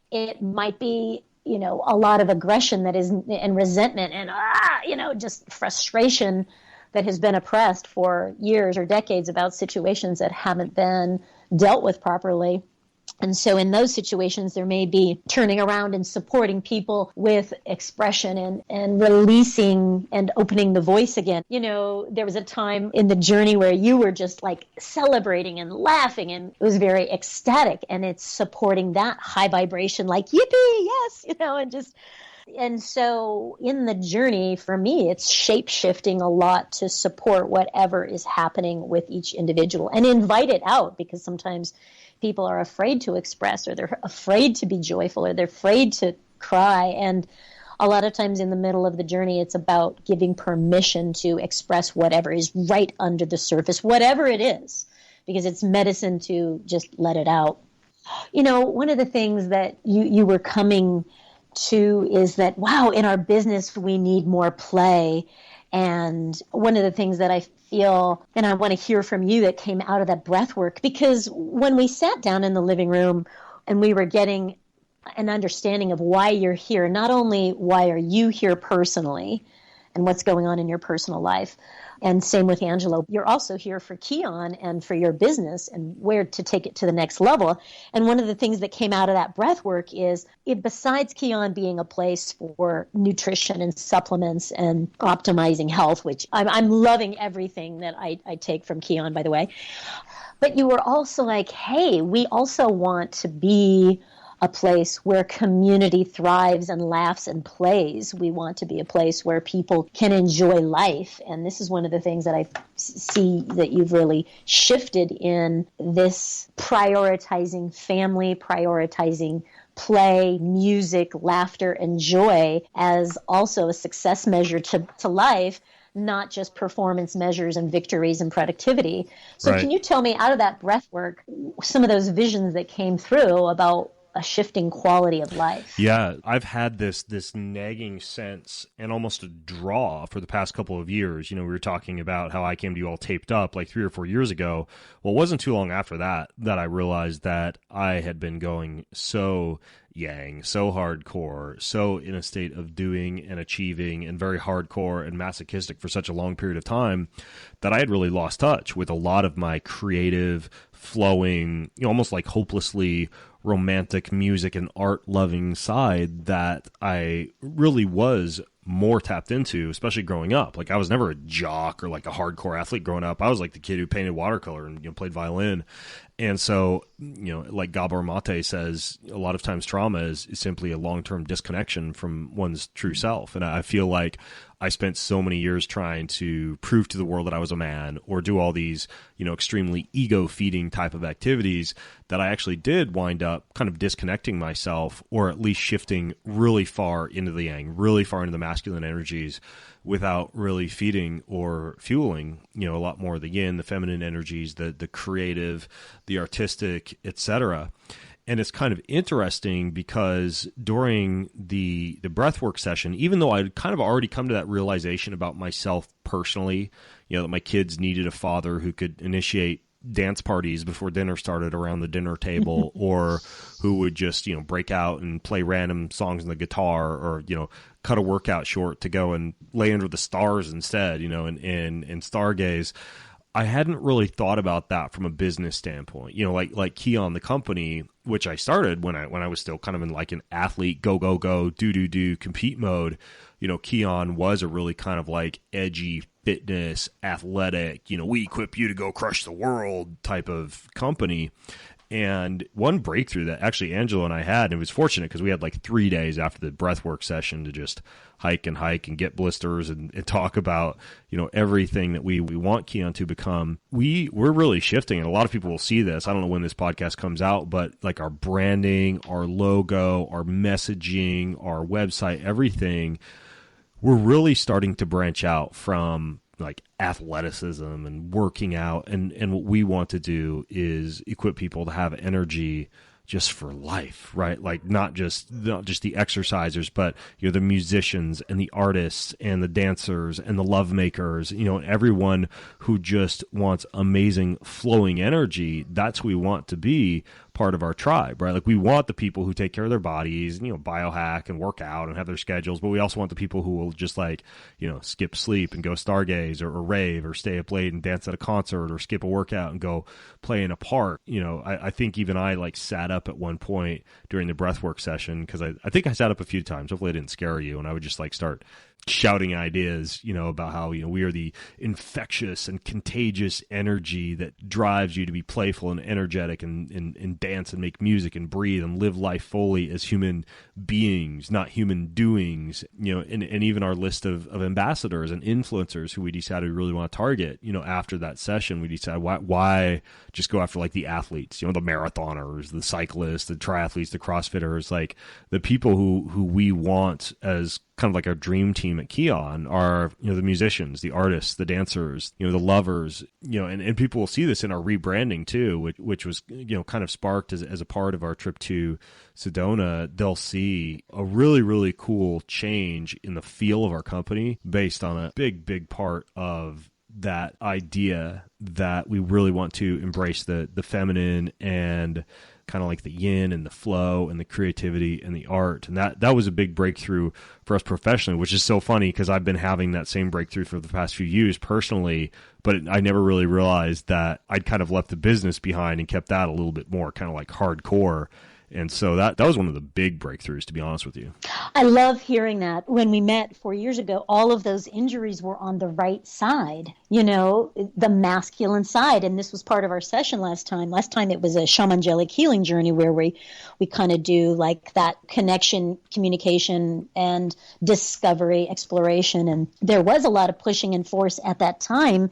it might be, a lot of aggression that is, and resentment and, just frustration that has been oppressed for years or decades about situations that haven't been dealt with properly. And so in those situations, there may be turning around and supporting people with expression and releasing and opening the voice again. You know, there was a time in the journey where you were just like celebrating and laughing, and it was very ecstatic, and it's supporting that high vibration, like, yippee, yes, you know, and so in the journey, for me, it's shape-shifting a lot to support whatever is happening with each individual and invite it out, because sometimes people are afraid to express, or they're afraid to be joyful, or they're afraid to cry. And a lot of times in the middle of the journey, it's about giving permission to express whatever is right under the surface, whatever it is, because it's medicine to just let it out. You know, one of the things that you were coming to is that, wow, in our business, we need more play. And one of the things that I feel, and I want to hear from you, that came out of that breath work, because when we sat down in the living room and we were getting an understanding of why you're here, not only why are you here personally and what's going on in your personal life, and same with Angelo, you're also here for Kion and for your business and where to take it to the next level. And one of the things that came out of that breath work is, besides Kion being a place for nutrition and supplements and optimizing health, which I'm loving everything that I take from Kion, by the way, but you were also like, hey, we also want to be a place where community thrives and laughs and plays. We want to be a place where people can enjoy life. And this is one of the things that I see that you've really shifted in this prioritizing family, prioritizing play, music, laughter, and joy as also a success measure to life, not just performance measures and victories and productivity. So Can you tell me, out of that breath work, some of those visions that came through about a shifting quality of life? Yeah, I've had this nagging sense and almost a draw for the past couple of years. You know, we were talking about how I came to you all taped up like 3 or 4 years ago. Well, it wasn't too long after that I realized that I had been going so yang, so hardcore, so in a state of doing and achieving and very hardcore and masochistic for such a long period of time that I had really lost touch with a lot of my creative, flowing, you know, almost like hopelessly romantic music and art loving side that I really was more tapped into, especially growing up. Like, I was never a jock or like a hardcore athlete growing up. I was like the kid who painted watercolor and, you know, played violin. And so, you know, like Gabor Mate says, a lot of times trauma is simply a long-term disconnection from one's true self. And I feel like I spent so many years trying to prove to the world that I was a man, or do all these, you know, extremely ego-feeding type of activities, that I actually did wind up kind of disconnecting myself, or at least shifting really far into the yang, really far into the masculine energies, without really feeding or fueling, you know, a lot more of the yin, the feminine energies, the creative, the artistic, etc. And it's kind of interesting because during the breathwork session, even though I'd kind of already come to that realization about myself personally, you know, that my kids needed a father who could initiate dance parties before dinner started around the dinner table, or who would just, you know, break out and play random songs on the guitar, or, you know, cut a workout short to go and lay under the stars instead, you know, and stargaze. I hadn't really thought about that from a business standpoint, you know, like Kion, the company, which I started when I was still kind of in like an athlete, go, do, compete mode. You know, Kion was a really kind of like edgy, fitness, athletic, you know, we equip you to go crush the world type of company. And one breakthrough that actually Angelo and I had, and it was fortunate because we had like 3 days after the breathwork session to just hike and get blisters and talk about, you know, everything that we want Kion to become. We're really shifting, and a lot of people will see this. I don't know when this podcast comes out, but like our branding, our logo, our messaging, our website, everything, we're really starting to branch out from like athleticism and working out, and what we want to do is equip people to have energy just for life, right? Like not just the exercisers, but, you know, the musicians and the artists and the dancers and the love makers, you know, everyone who just wants amazing flowing energy. That's who we want to be. part of our tribe, right? Like we want the people who take care of their bodies, and, biohack and work out and have their schedules, but we also want the people who will just like, skip sleep and go stargaze or rave or stay up late and dance at a concert or skip a workout and go play in a park. I think even I like sat up at one point during the breathwork session because I think I sat up a few times. Hopefully I didn't scare you. And I would just like start shouting ideas, about how, we are the infectious and contagious energy that drives you to be playful and energetic and dance and make music and breathe and live life fully as human beings, not human doings, and even our list of ambassadors and influencers who we decided we really want to target, after that session, we decided why just go after like the athletes, the marathoners, the cyclists, the triathletes, the CrossFitters, like the people who we want as kind of like our dream team at Kion are, the musicians, the artists, the dancers, the lovers, and people will see this in our rebranding too, which was, kind of sparked as a part of our trip to Sedona. They'll see a really, really cool change in the feel of our company based on a big part of that idea that we really want to embrace the feminine and kind of like the yin and the flow and the creativity and the art. And that was a big breakthrough for us professionally, which is so funny because I've been having that same breakthrough for the past few years personally, but I never really realized that I'd kind of left the business behind and kept that a little bit more kind of like hardcore. And so that was one of the big breakthroughs, to be honest with you. I love hearing that. When we met 4 years ago, all of those injuries were on the right side, the masculine side. And this was part of our session last time. Last time it was a Shamangelic Healing journey where we kind of do like that connection, communication, and discovery, exploration. And there was a lot of pushing and force at that time.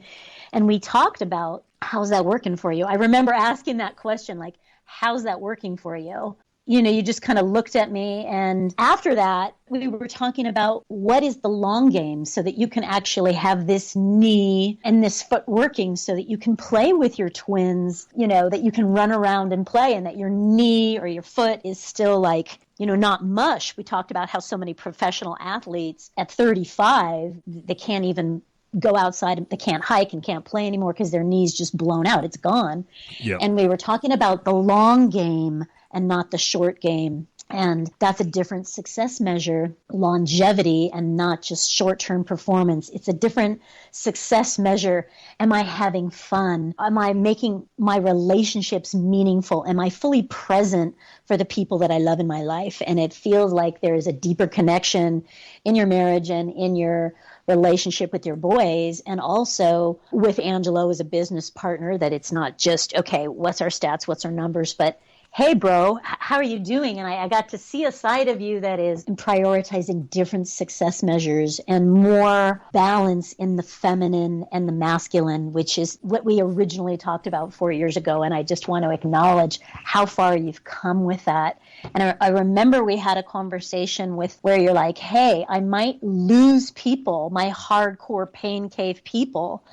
And we talked about, how's that working for you? I remember asking that question, like, how's that working for you? You just kind of looked at me. And after that, we were talking about what is the long game so that you can actually have this knee and this foot working so that you can play with your twins, that you can run around and play and that your knee or your foot is still like, not mush. We talked about how so many professional athletes at 35, they can't even go outside, they can't hike and can't play anymore because their knee's just blown out. It's gone. Yep. And we were talking about the long game and not the short game. And that's a different success measure, longevity, and not just short-term performance. It's a different success measure. Am I having fun? Am I making my relationships meaningful? Am I fully present for the people that I love in my life? And it feels like there is a deeper connection in your marriage and in your relationship with your boys, and also with Angelo as a business partner, that it's not just, okay, what's our stats, what's our numbers, but hey, bro, how are you doing? And I got to see a side of you that is prioritizing different success measures and more balance in the feminine and the masculine, which is what we originally talked about 4 years ago. And I just want to acknowledge how far you've come with that. And I remember we had a conversation where you're like, hey, I might lose people, my hardcore pain cave people.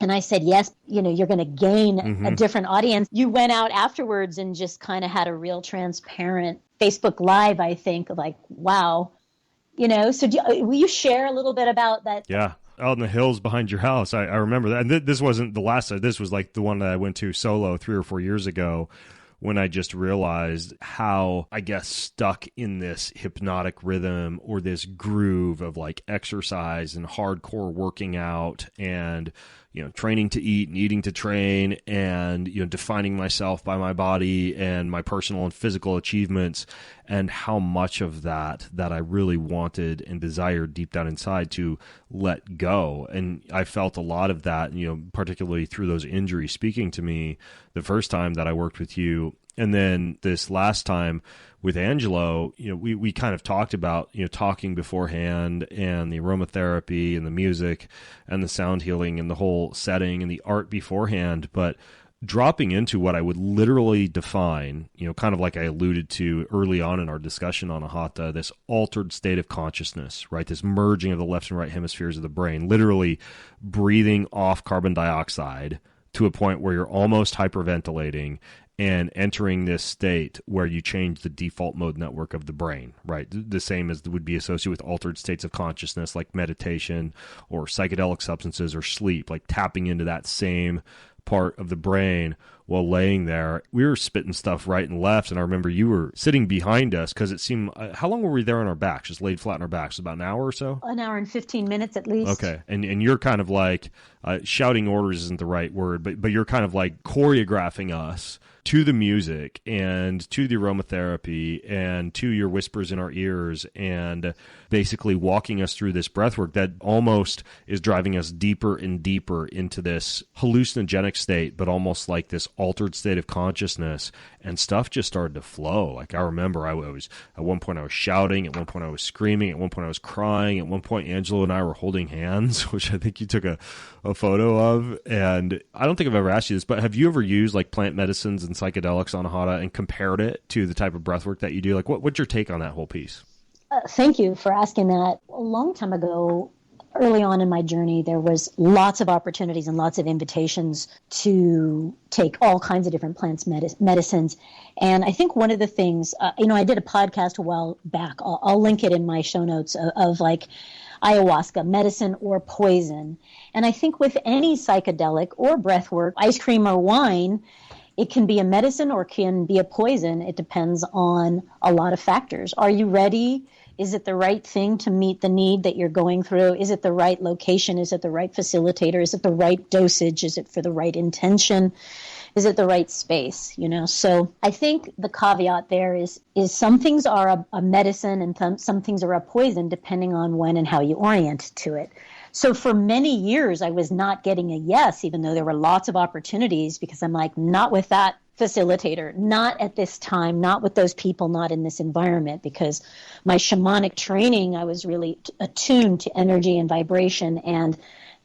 And I said, yes, you're going to gain a different audience. You went out afterwards and just kind of had a real transparent Facebook Live, I think, like, wow. So will you share a little bit about that? Yeah. Out in the hills behind your house. I remember that. And this wasn't the last time. This was like the one that I went to solo 3 or 4 years ago, when I just realized how, I guess, stuck in this hypnotic rhythm or this groove of like exercise and hardcore working out and, training to eat and eating to train and, defining myself by my body and my personal and physical achievements, and how much of that I really wanted and desired deep down inside to let go. And I felt a lot of that, particularly through those injuries speaking to me the first time that I worked with you. And then this last time with Angelo, we kind of talked about, talking beforehand and the aromatherapy and the music and the sound healing and the whole setting and the art beforehand, but dropping into what I would literally define, kind of like I alluded to early on in our discussion on Anahata, this altered state of consciousness, right? This merging of the left and right hemispheres of the brain, literally breathing off carbon dioxide to a point where you're almost hyperventilating and entering this state where you change the default mode network of the brain, right? The same as would be associated with altered states of consciousness like meditation or psychedelic substances or sleep, like tapping into that same part of the brain while laying there. We were spitting stuff right and left, and I remember you were sitting behind us because it seemed, how long were we there on our backs, just laid flat on our backs? About an hour or so? An hour and 15 minutes at least. Okay. And you're kind of like, shouting orders isn't the right word, but you're kind of like choreographing us to the music and to the aromatherapy and to your whispers in our ears, and basically walking us through this breathwork that almost is driving us deeper and deeper into this hallucinogenic state, but almost like this altered state of consciousness. And stuff just started to flow. Like, I remember I was, at one point I was shouting, at one point I was screaming, at one point I was crying, at one point Angelo and I were holding hands, which I think you took a photo of. And I don't think I've ever asked you this, but have you ever used like plant medicines and psychedelics, Anahata, and compared it to the type of breathwork that you do? Like, what's your take on that whole piece? Thank you for asking that. A long time ago, early on in my journey, there was lots of opportunities and lots of invitations to take all kinds of different plants medicines. And I think one of the things, I did a podcast a while back. I'll link it in my show notes of like ayahuasca, medicine or poison. And I think with any psychedelic or breathwork, ice cream or wine, it can be a medicine or can be a poison. It depends on a lot of factors. Are you ready? Is it the right thing to meet the need that you're going through? Is it the right location? Is it the right facilitator? Is it the right dosage? Is it for the right intention? Is it the right space? So I think the caveat there is some things are a medicine and some things are a poison depending on when and how you orient to it. So for many years, I was not getting a yes, even though there were lots of opportunities, because I'm like, not with that facilitator, not at this time, not with those people, not in this environment, because my shamanic training, I was really attuned to energy and vibration and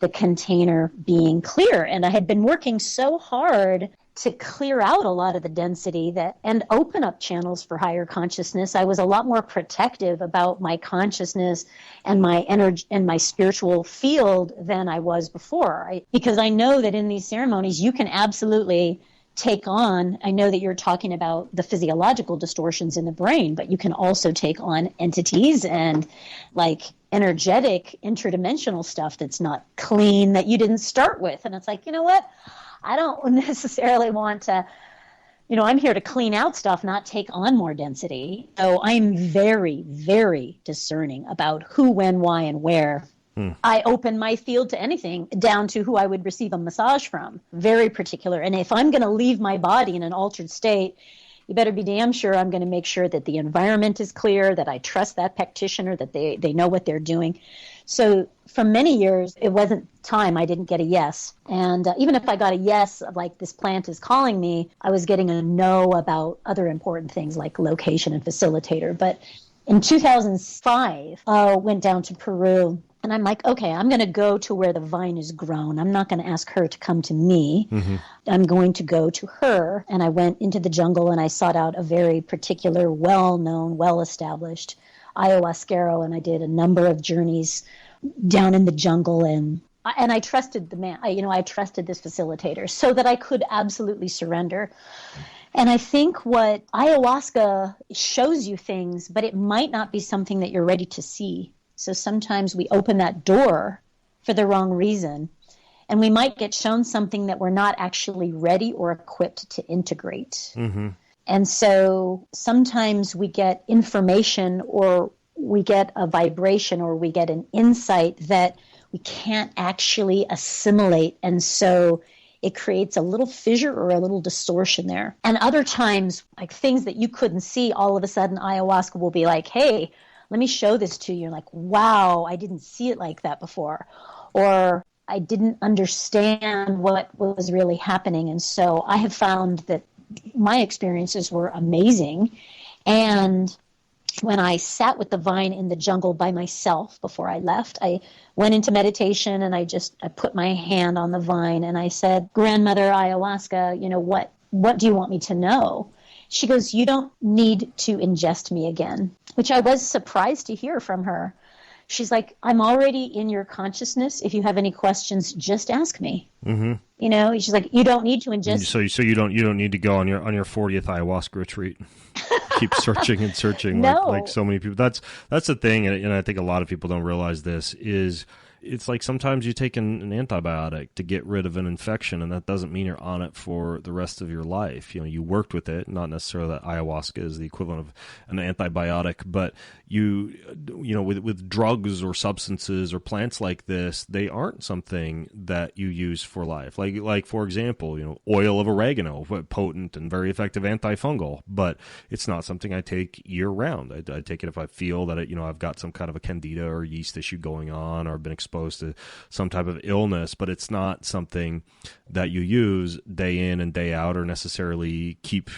the container being clear. And I had been working so hard to clear out a lot of the density and open up channels for higher consciousness. I was a lot more protective about my consciousness and my energy and my spiritual field than I was before. Because I know that in these ceremonies, you can absolutely take on, I know that you're talking about the physiological distortions in the brain, but you can also take on entities and like energetic interdimensional stuff that's not clean, that you didn't start with. And it's like, you know what? I don't necessarily want to, I'm here to clean out stuff, not take on more density. So I'm very, very discerning about who, when, why, and where. I open my field to anything, down to who I would receive a massage from. Very particular. And if I'm going to leave my body in an altered state, you better be damn sure I'm going to make sure that the environment is clear, that I trust that practitioner, that they know what they're doing. So for many years, it wasn't time. I didn't get a yes. And even if I got a yes, like this plant is calling me, I was getting a no about other important things like location and facilitator. But in 2005, I went down to Peru. And I'm like, okay, I'm going to go to where the vine is grown. I'm not going to ask her to come to me. Mm-hmm. I'm going to go to her. And I went into the jungle and I sought out a very particular, well-known, well-established ayahuasquero. And I did a number of journeys down in the jungle. And I trusted the man. I trusted this facilitator so that I could absolutely surrender. And I think what ayahuasca shows you things, but it might not be something that you're ready to see. So sometimes we open that door for the wrong reason, and we might get shown something that we're not actually ready or equipped to integrate. Mm-hmm. And so sometimes we get information or we get a vibration or we get an insight that we can't actually assimilate. And so it creates a little fissure or a little distortion there. And other times, like things that you couldn't see, all of a sudden ayahuasca will be like, hey, let me show this to you. You're like, wow, I didn't see it like that before. Or I didn't understand what was really happening. And so I have found that my experiences were amazing. And when I sat with the vine in the jungle by myself before I left, I went into meditation and I put my hand on the vine and I said, Grandmother Ayahuasca, what do you want me to know? She goes, you don't need to ingest me again, which I was surprised to hear from her. She's like, I'm already in your consciousness. If you have any questions, just ask me. Mm-hmm. She's like, you don't need to ingest. So you don't need to go on your 40th ayahuasca retreat. Keep searching and searching No. like so many people. That's the thing, and I think a lot of people don't realize this is it's like sometimes you take an antibiotic to get rid of an infection, and that doesn't mean you're on it for the rest of your life. You worked with it, not necessarily that ayahuasca is the equivalent of an antibiotic, but with drugs or substances or plants like this, they aren't something that you use for life. Like for example, oil of oregano, potent and very effective antifungal, but it's not something I take year round. I take it if I feel that I've got some kind of a candida or yeast issue going on, or I've been exposed to some type of illness, but it's not something that you use day in and day out or necessarily keep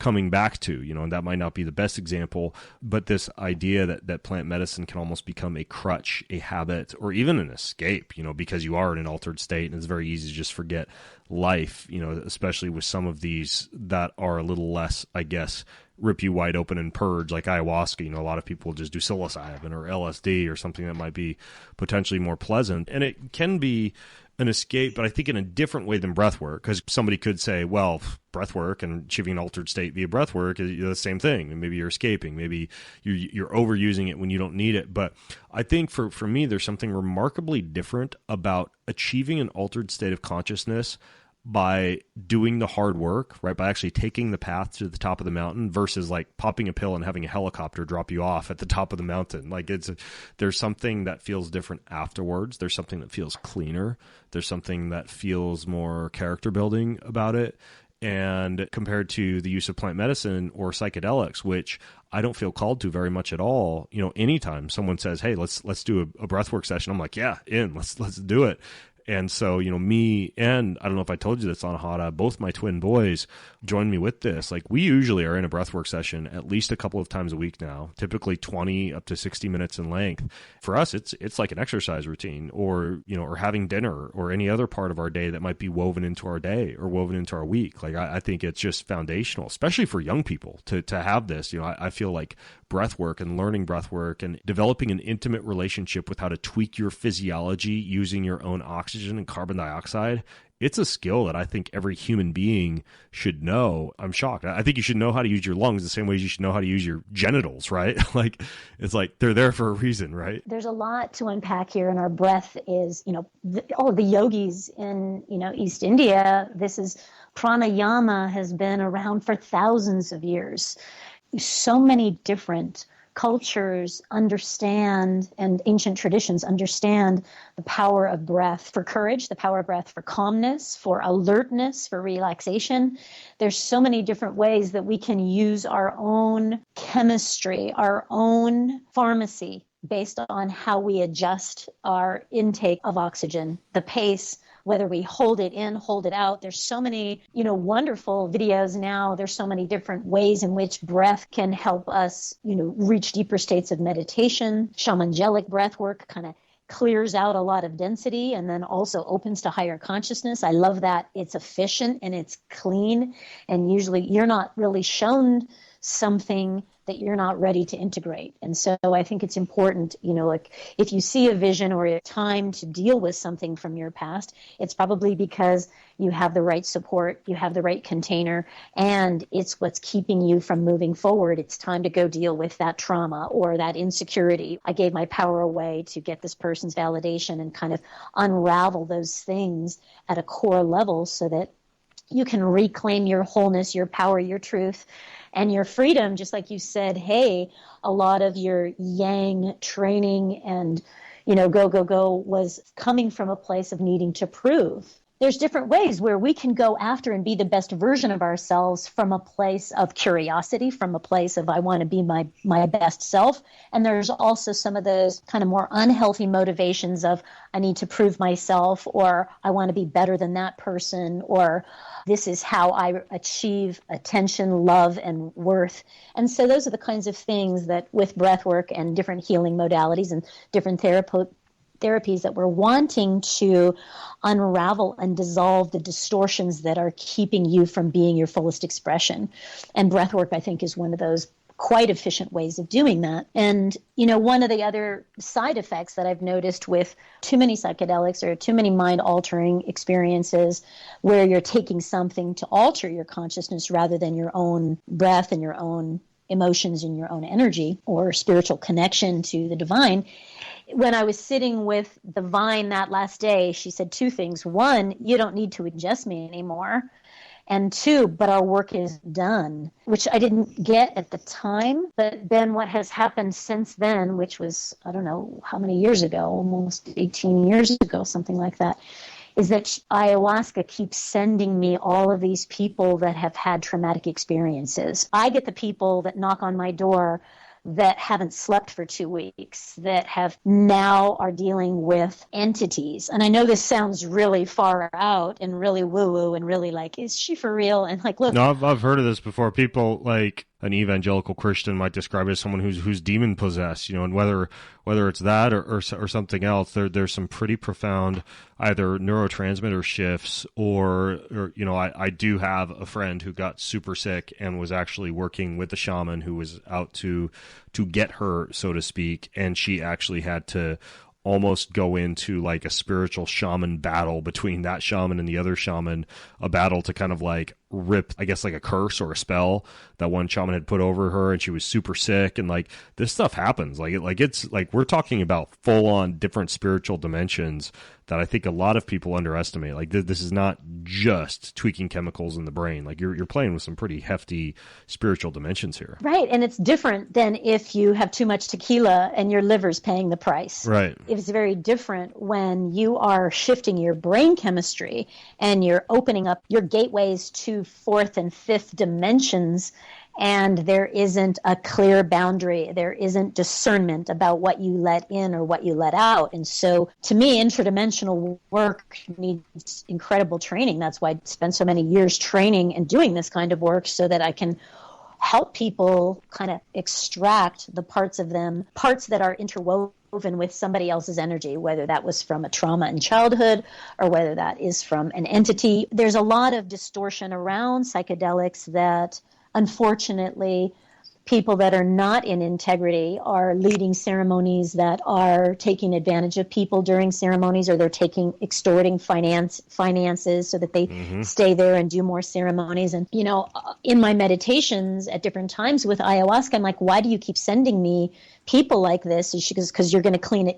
coming back to, and that might not be the best example, but this idea that plant medicine can almost become a crutch, a habit, or even an escape, because you are in an altered state, and it's very easy to just forget life, especially with some of these that are a little less, I guess, rip you wide open and purge, like ayahuasca. A lot of people just do psilocybin or LSD or something that might be potentially more pleasant, and it can be an escape, but I think in a different way than breath work, because somebody could say, well, breath work and achieving an altered state via breath work is the same thing, and maybe you're escaping, maybe you're overusing it when you don't need it. But I think for me, there's something remarkably different about achieving an altered state of consciousness by doing the hard work, right? By actually taking the path to the top of the mountain versus like popping a pill and having a helicopter drop you off at the top of the mountain. Like there's something that feels different afterwards. There's something that feels cleaner. There's something that feels more character building about it. And compared to the use of plant medicine or psychedelics, which I don't feel called to very much at all, anytime someone says, hey, let's do a breathwork session, I'm like, yeah, let's do it. And so, me and I don't know if I told you this, Anahata, both my twin boys joined me with this. Like, we usually are in a breathwork session at least a couple of times a week now, typically 20 up to 60 minutes in length. For us, it's like an exercise routine, or having dinner, or any other part of our day that might be woven into our day or woven into our week. Like, I think it's just foundational, especially for young people to have this. I feel like breathwork and learning breathwork and developing an intimate relationship with how to tweak your physiology using your own oxygen and carbon dioxide, it's a skill that I think every human being should know. I'm shocked. I think you should know how to use your lungs the same way as you should know how to use your genitals, right? Like, it's like they're there for a reason, right? There's a lot to unpack here, and our breath is, all of the yogis in, East India, this is pranayama has been around for thousands of years. So many different cultures understand, and ancient traditions understand, the power of breath for courage, the power of breath for calmness, for alertness, for relaxation. There's so many different ways that we can use our own chemistry, our own pharmacy, based on how we adjust our intake of oxygen, the pace, whether we hold it in, hold it out. There's so many, wonderful videos now. There's so many different ways in which breath can help us, reach deeper states of meditation. Shamangelic breathwork kind of clears out a lot of density and then also opens to higher consciousness. I love that it's efficient and it's clean. And usually you're not really shown something that you're not ready to integrate. And so I think it's important, like if you see a vision or a time to deal with something from your past, it's probably because you have the right support, you have the right container, and it's what's keeping you from moving forward. It's time to go deal with that trauma or that insecurity. I gave my power away to get this person's validation and kind of unravel those things at a core level so that you can reclaim your wholeness, your power, your truth, and your freedom. Just like you said, hey, a lot of your yang training and, go was coming from a place of needing to prove. There's different ways where we can go after and be the best version of ourselves from a place of curiosity, from a place of I want to be my best self. And there's also some of those kind of more unhealthy motivations of I need to prove myself, or I want to be better than that person, or this is how I achieve attention, love, and worth. And so those are the kinds of things that with breathwork and different healing modalities and different therapies that we're wanting to unravel and dissolve the distortions that are keeping you from being your fullest expression. And breathwork, I think, is one of those quite efficient ways of doing that. And, one of the other side effects that I've noticed with too many psychedelics or too many mind-altering experiences where you're taking something to alter your consciousness rather than your own breath and your own emotions and your own energy or spiritual connection to the divine, When I was sitting with the vine that last day, she said two things. One, you don't need to ingest me anymore. And two, but our work is done, which I didn't get at the time. But then what has happened since then, which was, I don't know how many years ago, almost 18 years ago, something like that, is that ayahuasca keeps sending me all of these people that have had traumatic experiences. I get the people that knock on my door that haven't slept for 2 weeks, that have now are dealing with entities. And I know this sounds really far out and really woo-woo and really like, is she for real? And like, look. No, I've heard of this before. People like an evangelical Christian might describe it as someone who's demon possessed, and whether it's that or something else, there's some pretty profound either neurotransmitter shifts or I do have a friend who got super sick and was actually working with a shaman who was out to get her, so to speak, and she actually had to almost go into like a spiritual shaman battle between that shaman and the other shaman, a battle to kind of like rip, I guess, like a curse or a spell that one shaman had put over her, and she was super sick. And like this stuff happens, it's like we're talking about full on different spiritual dimensions that I think a lot of people underestimate. Like this is not just tweaking chemicals in the brain. Like you're playing with some pretty hefty spiritual dimensions here. Right. And it's different than if you have too much tequila and your liver's paying the price. Right. It's very different when you are shifting your brain chemistry and you're opening up your gateways to fourth and fifth dimensions, and there isn't a clear boundary. There isn't discernment about what you let in or what you let out. And so to me, interdimensional work needs incredible training. That's why I spent so many years training and doing this kind of work, so that I can help people kind of extract the parts of them, parts that are interwoven with somebody else's energy, whether that was from a trauma in childhood or whether that is from an entity. There's a lot of distortion around psychedelics that, unfortunately, people that are not in integrity are leading ceremonies that are taking advantage of people during ceremonies, or they're extorting finances so that they stay there and do more ceremonies. And, in my meditations at different times with ayahuasca, I'm like, why do you keep sending me people like this? And she goes, because you're going to clean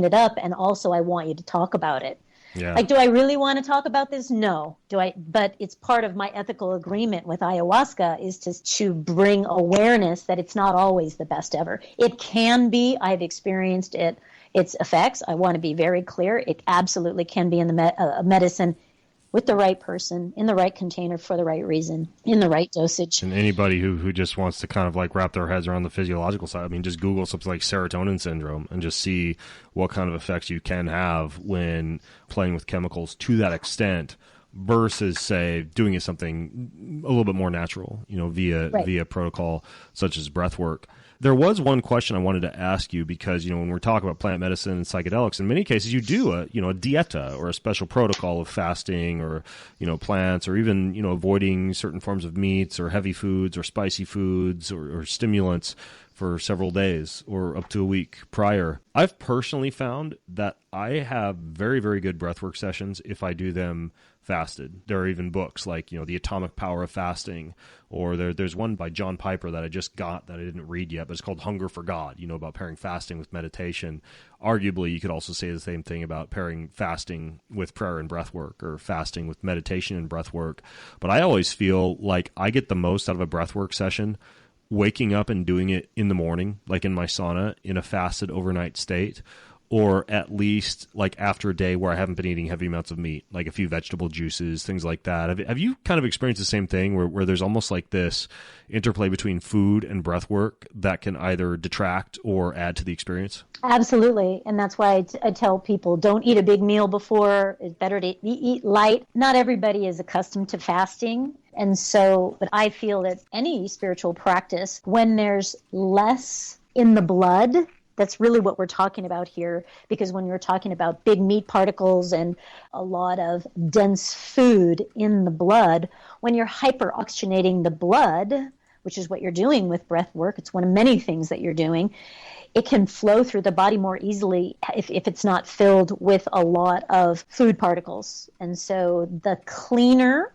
it up. And also I want you to talk about it. Yeah. Like, do I really want to talk about this? No. But it's part of my ethical agreement with ayahuasca is to bring awareness that it's not always the best ever. It can be. I've experienced its effects. I want to be very clear. It absolutely can be in the medicine with the right person, in the right container, for the right reason, in the right dosage. And anybody who just wants to kind of like wrap their heads around the physiological side, I mean, just Google something like serotonin syndrome and just see what kind of effects you can have when playing with chemicals to that extent versus, say, doing something a little bit more natural, via protocol such as breath work. There was one question I wanted to ask you because, when we're talking about plant medicine and psychedelics, in many cases you do a dieta or a special protocol of fasting or, plants, or even, avoiding certain forms of meats or heavy foods or spicy foods or stimulants for several days or up to a week prior. I've personally found that I have very, very good breathwork sessions if I do them fasted. There are even books like, The Atomic Power of Fasting, or there's one by John Piper that I just got that I didn't read yet, but it's called Hunger for God, about pairing fasting with meditation. Arguably, you could also say the same thing about pairing fasting with prayer and breath work, or fasting with meditation and breath work. But I always feel like I get the most out of a breath work session waking up and doing it in the morning, like in my sauna, in a fasted overnight state, or at least like after a day where I haven't been eating heavy amounts of meat, like a few vegetable juices, things like that. Have you kind of experienced the same thing where there's almost like this interplay between food and breath work that can either detract or add to the experience? Absolutely. And that's why I tell people, don't eat a big meal before. It's better to eat light. Not everybody is accustomed to fasting. And so, but I feel that any spiritual practice, when there's less in the blood, that's really what we're talking about here, because when you're talking about big meat particles and a lot of dense food in the blood, when you're hyperoxygenating the blood, which is what you're doing with breath work, it's one of many things that you're doing, it can flow through the body more easily if it's not filled with a lot of food particles. And so the cleaner,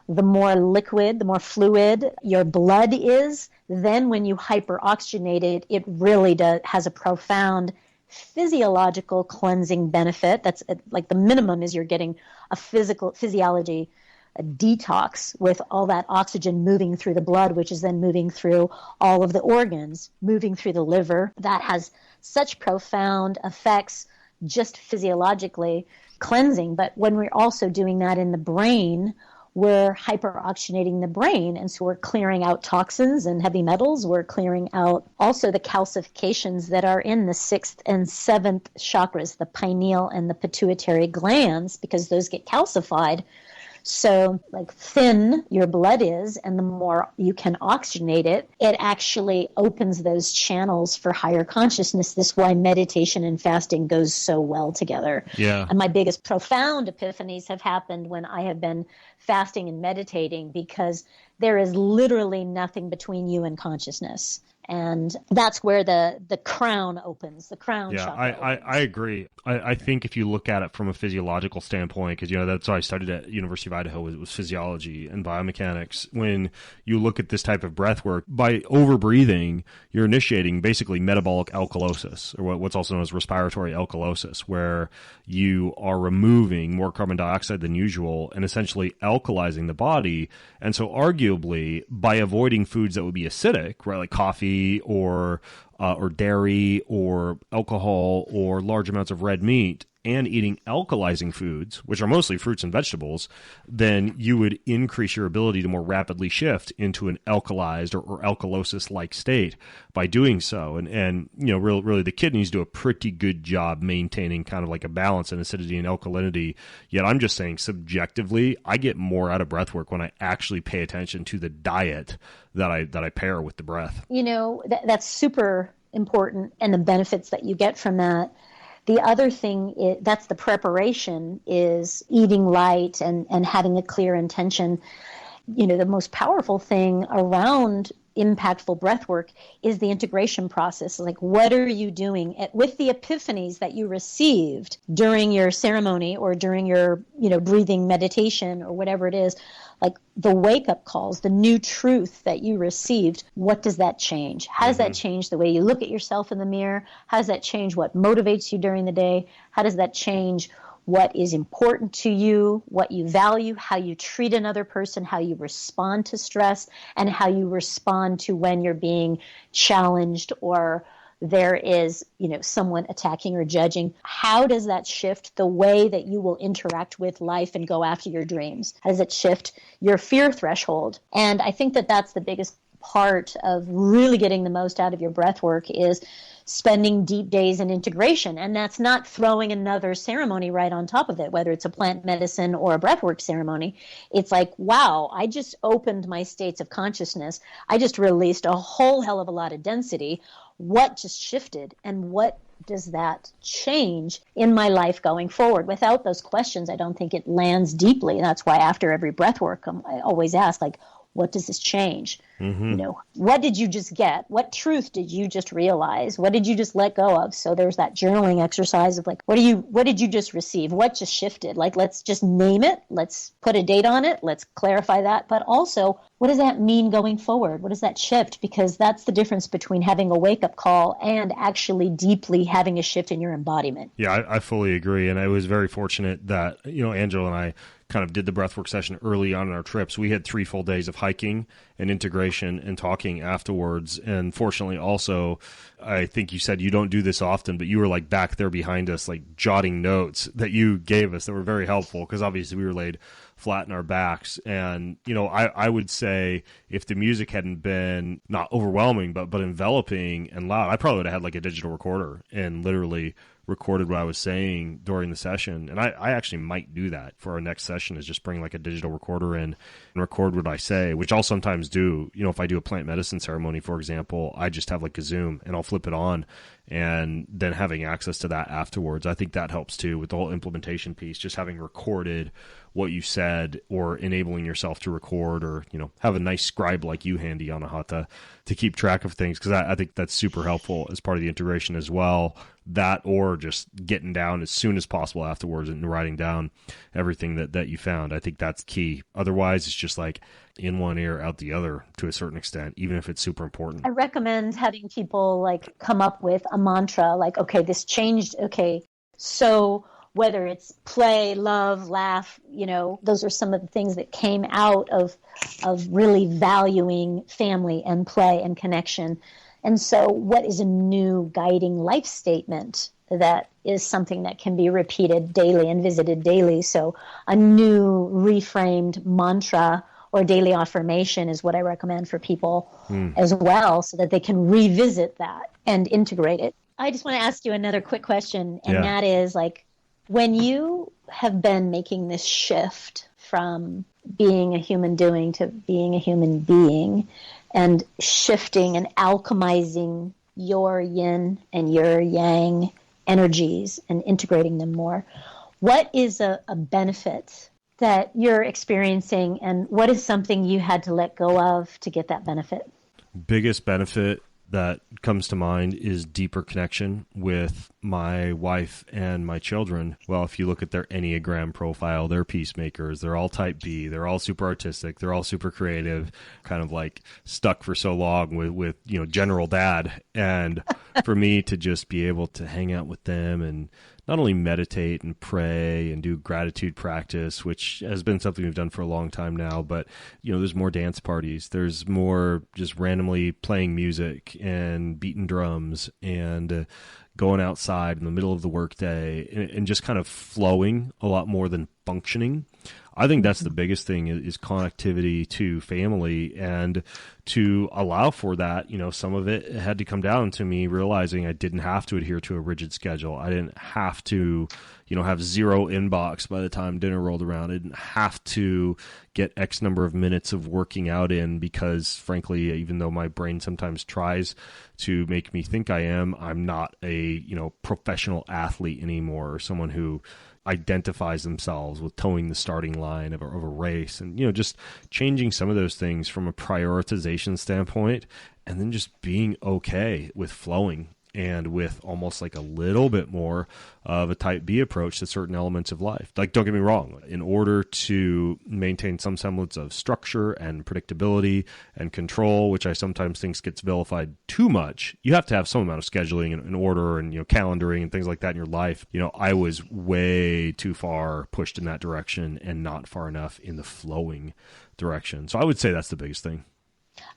the more liquid, the more fluid your blood is, then when you hyperoxygenate it, it really has a profound physiological cleansing benefit. That's like the minimum is you're getting a physiology a detox with all that oxygen moving through the blood, which is then moving through all of the organs, moving through the liver. That has such profound effects just physiologically cleansing. But when we're also doing that in the brain, we're hyperoxygenating the brain. And so we're clearing out toxins and heavy metals. We're clearing out also the calcifications that are in the 6th and 7th chakras, the pineal and the pituitary glands, because those get calcified. So like thin your blood is, and the more you can oxygenate it, it actually opens those channels for higher consciousness. This is why meditation and fasting goes so well together. Yeah. And my biggest profound epiphanies have happened when I have been fasting and meditating, because there is literally nothing between you and consciousness. And that's where the crown opens, the crown chakra opens. I agree. I think if you look at it from a physiological standpoint, because, that's what I studied at University of Idaho, was physiology and biomechanics. When you look at this type of breath work, by over-breathing, you're initiating basically metabolic alkalosis, or what's also known as respiratory alkalosis, where you are removing more carbon dioxide than usual and essentially alkalizing the body. And so arguably, by avoiding foods that would be acidic, right, like coffee, or dairy or alcohol or large amounts of red meat, and eating alkalizing foods, which are mostly fruits and vegetables, then you would increase your ability to more rapidly shift into an alkalized or alkalosis-like state by doing so. And really the kidneys do a pretty good job maintaining kind of like a balance in acidity and alkalinity. Yet I'm just saying subjectively, I get more out of breath work when I actually pay attention to the diet that I pair with the breath. That's super important, and the benefits that you get from that. The other thing, that's the preparation, is eating light and having a clear intention. The most powerful thing around impactful breath work is the integration process. Like, what are you doing with the epiphanies that you received during your ceremony or during your, breathing meditation or whatever it is? Like the wake-up calls, the new truth that you received, what does that change? How does that change the way you look at yourself in the mirror? How does that change what motivates you during the day? How does that change what is important to you, what you value, how you treat another person, how you respond to stress, and how you respond to when you're being challenged or there is, someone attacking or judging? How does that shift the way that you will interact with life and go after your dreams? How does it shift your fear threshold? And I think that that's the biggest part of really getting the most out of your breath work, is spending deep days in integration. And that's not throwing another ceremony right on top of it, whether it's a plant medicine or a breathwork ceremony. It's like, wow, I just opened my states of consciousness. I just released a whole hell of a lot of density. What just shifted, and what does that change in my life going forward? Without those questions, I don't think it lands deeply. And that's why after every breath work, I always ask, like, what does this change? What did you just get? What truth did you just realize? What did you just let go of? So there's that journaling exercise of like, what did you just receive? What just shifted? Like, let's just name it. Let's put a date on it. Let's clarify that. But also, what does that mean going forward? What does that shift? Because that's the difference between having a wake-up call and actually deeply having a shift in your embodiment. Yeah, I fully agree. And I was very fortunate that, Angelo and I kind of did the breathwork session early on in our trips. We had 3 full days of hiking and integration and talking afterwards. And fortunately also, I think you said you don't do this often, but you were like back there behind us, like jotting notes that you gave us that were very helpful, because obviously we were laid flat in our backs. And, I would say if the music hadn't been not overwhelming, but enveloping and loud, I probably would have had like a digital recorder and literally recorded what I was saying during the session. And I actually might do that for our next session, is just bring like a digital recorder in and record what I say, which I'll sometimes do. If I do a plant medicine ceremony, for example, I just have like a Zoom and I'll flip it on, and then having access to that afterwards. I think that helps too with the whole implementation piece, just having recorded what you said, or enabling yourself to record, or, have a nice scribe like you handy, Anahata, to keep track of things. Because I think that's super helpful as part of the integration as well. That, or just getting down as soon as possible afterwards and writing down everything that you found. I think that's key. Otherwise, it's just like in one ear, out the other to a certain extent, even if it's super important. I recommend having people like come up with a mantra like, okay, this changed. Okay, so whether it's play, love, laugh, those are some of the things that came out of really valuing family and play and connection. And so what is a new guiding life statement that is something that can be repeated daily and visited daily? So a new reframed mantra or daily affirmation is what I recommend for people as well, so that they can revisit that and integrate it. I just want to ask you another quick question, and that is like, when you have been making this shift from being a human doing to being a human being, and shifting and alchemizing your yin and your yang energies and integrating them more, what is a benefit that you're experiencing, and what is something you had to let go of to get that benefit? Biggest benefit that comes to mind is deeper connection with my wife and my children. Well, if you look at their Enneagram profile, they're peacemakers. They're all type B. They're all super artistic. They're all super creative, kind of like stuck for so long with general dad. And for me to just be able to hang out with them and not only meditate and pray and do gratitude practice, which has been something we've done for a long time now, but there's more dance parties. There's more just randomly playing music and beating drums and going outside in the middle of the workday and just kind of flowing a lot more than functioning. I think that's the biggest thing is connectivity to family, and to allow for that. Some of it had to come down to me realizing I didn't have to adhere to a rigid schedule. I didn't have to, have zero inbox by the time dinner rolled around. I didn't have to get X number of minutes of working out in, because frankly, even though my brain sometimes tries to make me think I am, I'm not a, professional athlete anymore, or someone who identifies themselves with towing the starting line of a race, and just changing some of those things from a prioritization standpoint, and then just being okay with flowing and with almost like a little bit more of a type B approach to certain elements of life. Like, don't get me wrong, in order to maintain some semblance of structure and predictability and control, which I sometimes think gets vilified too much, you have to have some amount of scheduling and order and calendaring and things like that in your life. I was way too far pushed in that direction and not far enough in the flowing direction. So I would say that's the biggest thing.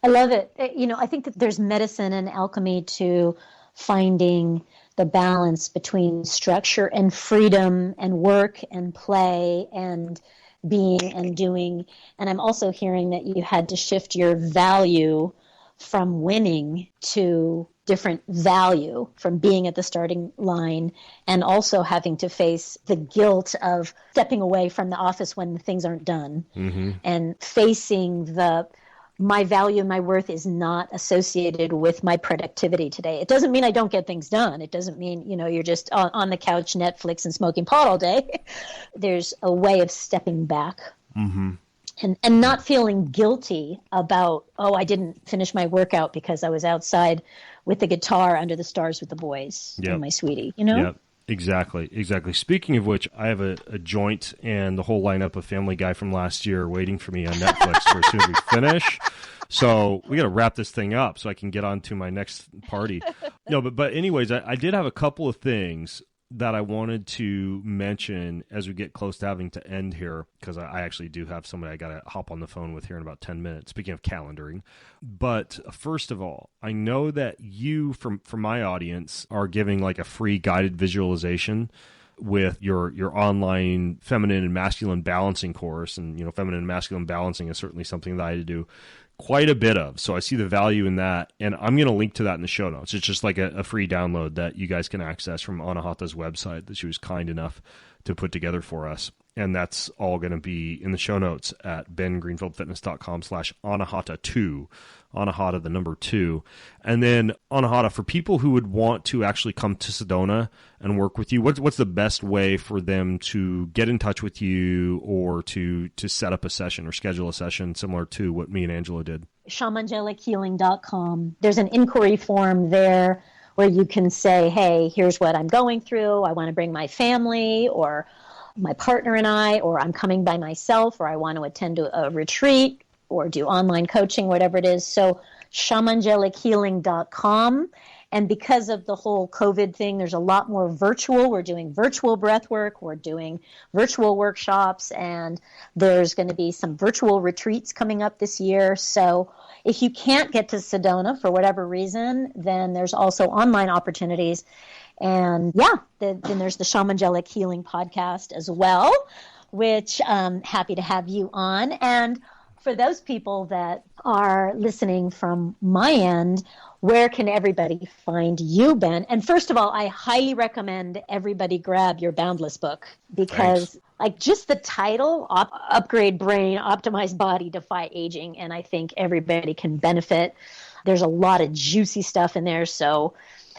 I love it. I think that there's medicine and alchemy to finding the balance between structure and freedom and work and play and being and doing. And I'm also hearing that you had to shift your value from winning to different value, from being at the starting line, and also having to face the guilt of stepping away from the office when the things aren't done, and facing my value and my worth is not associated with my productivity today. It doesn't mean I don't get things done. It doesn't mean, you're just on the couch, Netflix and smoking pot all day. There's a way of stepping back and not feeling guilty about, I didn't finish my workout because I was outside with the guitar under the stars with the boys and my sweetie, Yep. Exactly. Speaking of which, I have a joint and the whole lineup of Family Guy from last year waiting for me on Netflix for as soon as we finish. So we got to wrap this thing up so I can get on to my next party. No, but anyways, I did have a couple of things that I wanted to mention as we get close to having to end here, because I actually do have somebody I got to hop on the phone with here in about 10 minutes, speaking of calendaring. But first of all, I know that you, from my audience, are giving like a free guided visualization with your online feminine and masculine balancing course. And, feminine and masculine balancing is certainly something that I had to do quite a bit of. So I see the value in that. And I'm going to link to that in the show notes. It's just like a free download that you guys can access from Anahata's website that she was kind enough to put together for us. And that's all going to be in the show notes at bengreenfieldfitness.com/Anahata2. Anahata, the number 2. And then, Anahata, for people who would want to actually come to Sedona and work with you, what's the best way for them to get in touch with you or to set up a session or schedule a session similar to what me and Angelo did? Shamangelichealing.com. There's an inquiry form there where you can say, hey, here's what I'm going through. I want to bring my family or my partner and I, or I'm coming by myself, or I want to attend a retreat or do online coaching, whatever it is. So shamangelichealing.com. And because of the whole COVID thing, there's a lot more virtual. We're doing virtual breath work. We're doing virtual workshops. And there's going to be some virtual retreats coming up this year. So if you can't get to Sedona for whatever reason, then there's also online opportunities. And then there's the Shamangelic Healing podcast as well, which I'm happy to have you on. And for those people that are listening from my end, where can everybody find you, Ben? And first of all, I highly recommend everybody grab your Boundless book because like just the title, Upgrade Brain, Optimize Body, Defy Aging, and I think everybody can benefit. There's a lot of juicy stuff in there. So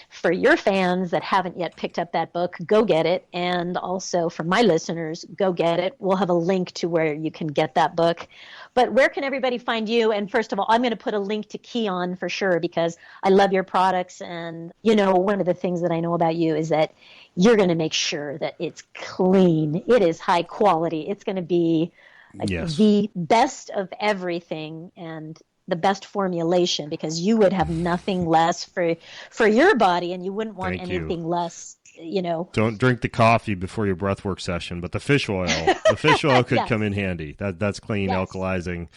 for your fans that haven't yet picked up that book, go get it. And also for my listeners, go get it. We'll have a link to where you can get that book. But where can everybody find you? And first of all, I'm going to put a link to Kion for sure because I love your products. And, you know, one of the things that I know about you is that you're going to make sure that it's clean. It is high quality. It's going to be like the best of everything and the best formulation because you would have nothing less for your body and you wouldn't want anything less. You know, don't drink the coffee before your breathwork session, but the fish oil could come in handy. That's clean, alkalizing,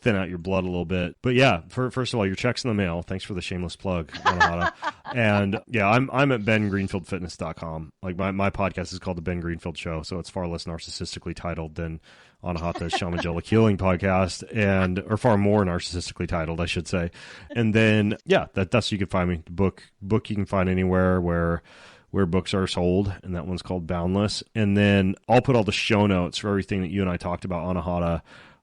thin out your blood a little bit. But yeah, first of all, your check's in the mail. Thanks for the shameless plug, Anahata. And yeah, I'm at bengreenfieldfitness.com. Like my podcast is called The Ben Greenfield Show, so it's far less narcissistically titled than Anahata's Shamangelic Healing podcast, or far more narcissistically titled, I should say. And then that's you can find me. The book you can find anywhere where books are sold, and that one's called Boundless. And then I'll put all the show notes for everything that you and I talked about, Anahata,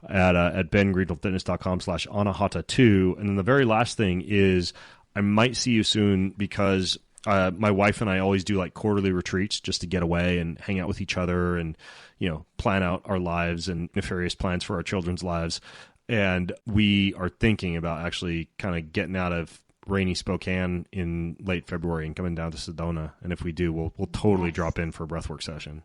at bengreenfieldfitness.com/Anahata2. And then the very last thing is I might see you soon because my wife and I always do like quarterly retreats just to get away and hang out with each other and, you know, plan out our lives and nefarious plans for our children's lives. And we are thinking about actually kind of getting out of rainy Spokane in late February and coming down to Sedona. And if we do, we'll totally drop in for a breathwork session.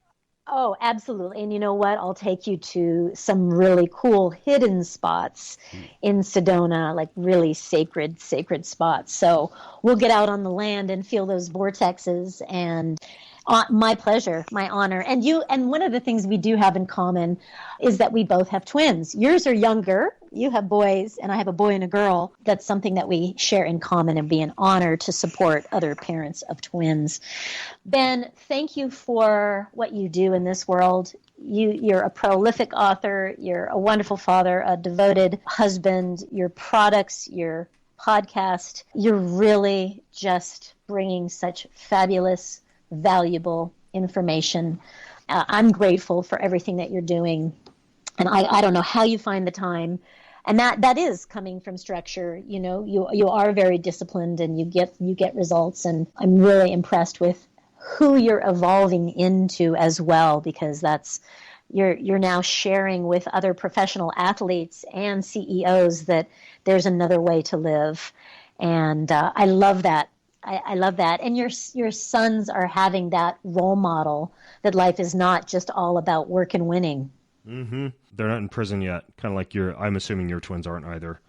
Oh, absolutely. And you know what? I'll take you to some really cool hidden spots in Sedona, like really sacred spots. So we'll get out on the land and feel those vortexes and my pleasure, my honor. And one of the things we do have in common is that we both have twins. Yours are younger. You have boys, and I have a boy and a girl. That's something that we share in common and be an honor to support other parents of twins. Ben, thank you for what you do in this world. You're a prolific author. You're a wonderful father, a devoted husband. Your products, your podcast, you're really just bringing such fabulous, valuable information. I'm grateful for everything that you're doing. And I don't know how you find the time. And that is coming from structure. You know, you are very disciplined and you get results. And I'm really impressed with who you're evolving into as well, because that's you're now sharing with other professional athletes and CEOs that there's another way to live. And I love that. I love that. And your sons are having that role model that life is not just all about work and winning. Mm-hmm. They're not in prison yet. Kind of like I'm assuming your twins aren't either.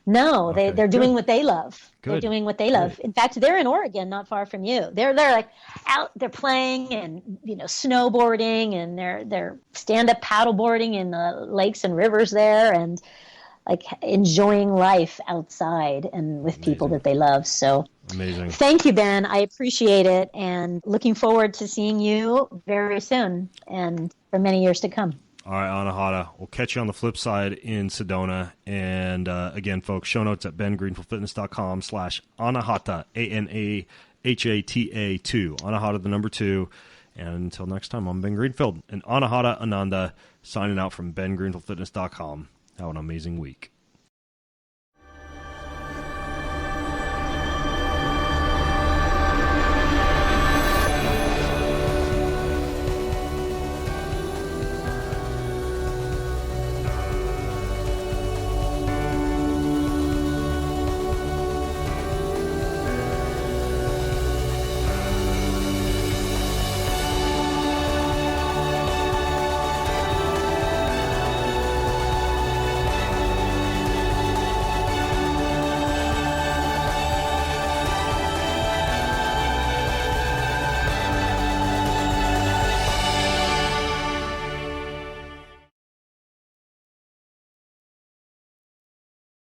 No, okay. They're doing what they love. Good. They're doing what they love. In fact, they're in Oregon, not far from you. They're like out, they're playing and, you know, snowboarding, and they're stand-up paddleboarding in the lakes and rivers there, and like enjoying life outside and with people that they love. So amazing. Thank you, Ben. I appreciate it, and looking forward to seeing you very soon and for many years to come. All right, Anahata, we'll catch you on the flip side in Sedona. And again, folks, show notes at bengreenfieldfitness.com/Anahata, ANAHATA2, Anahata the number 2. And until next time, I'm Ben Greenfield and Anahata Ananda signing out from BenGreenfieldFitness.com. Have an amazing week.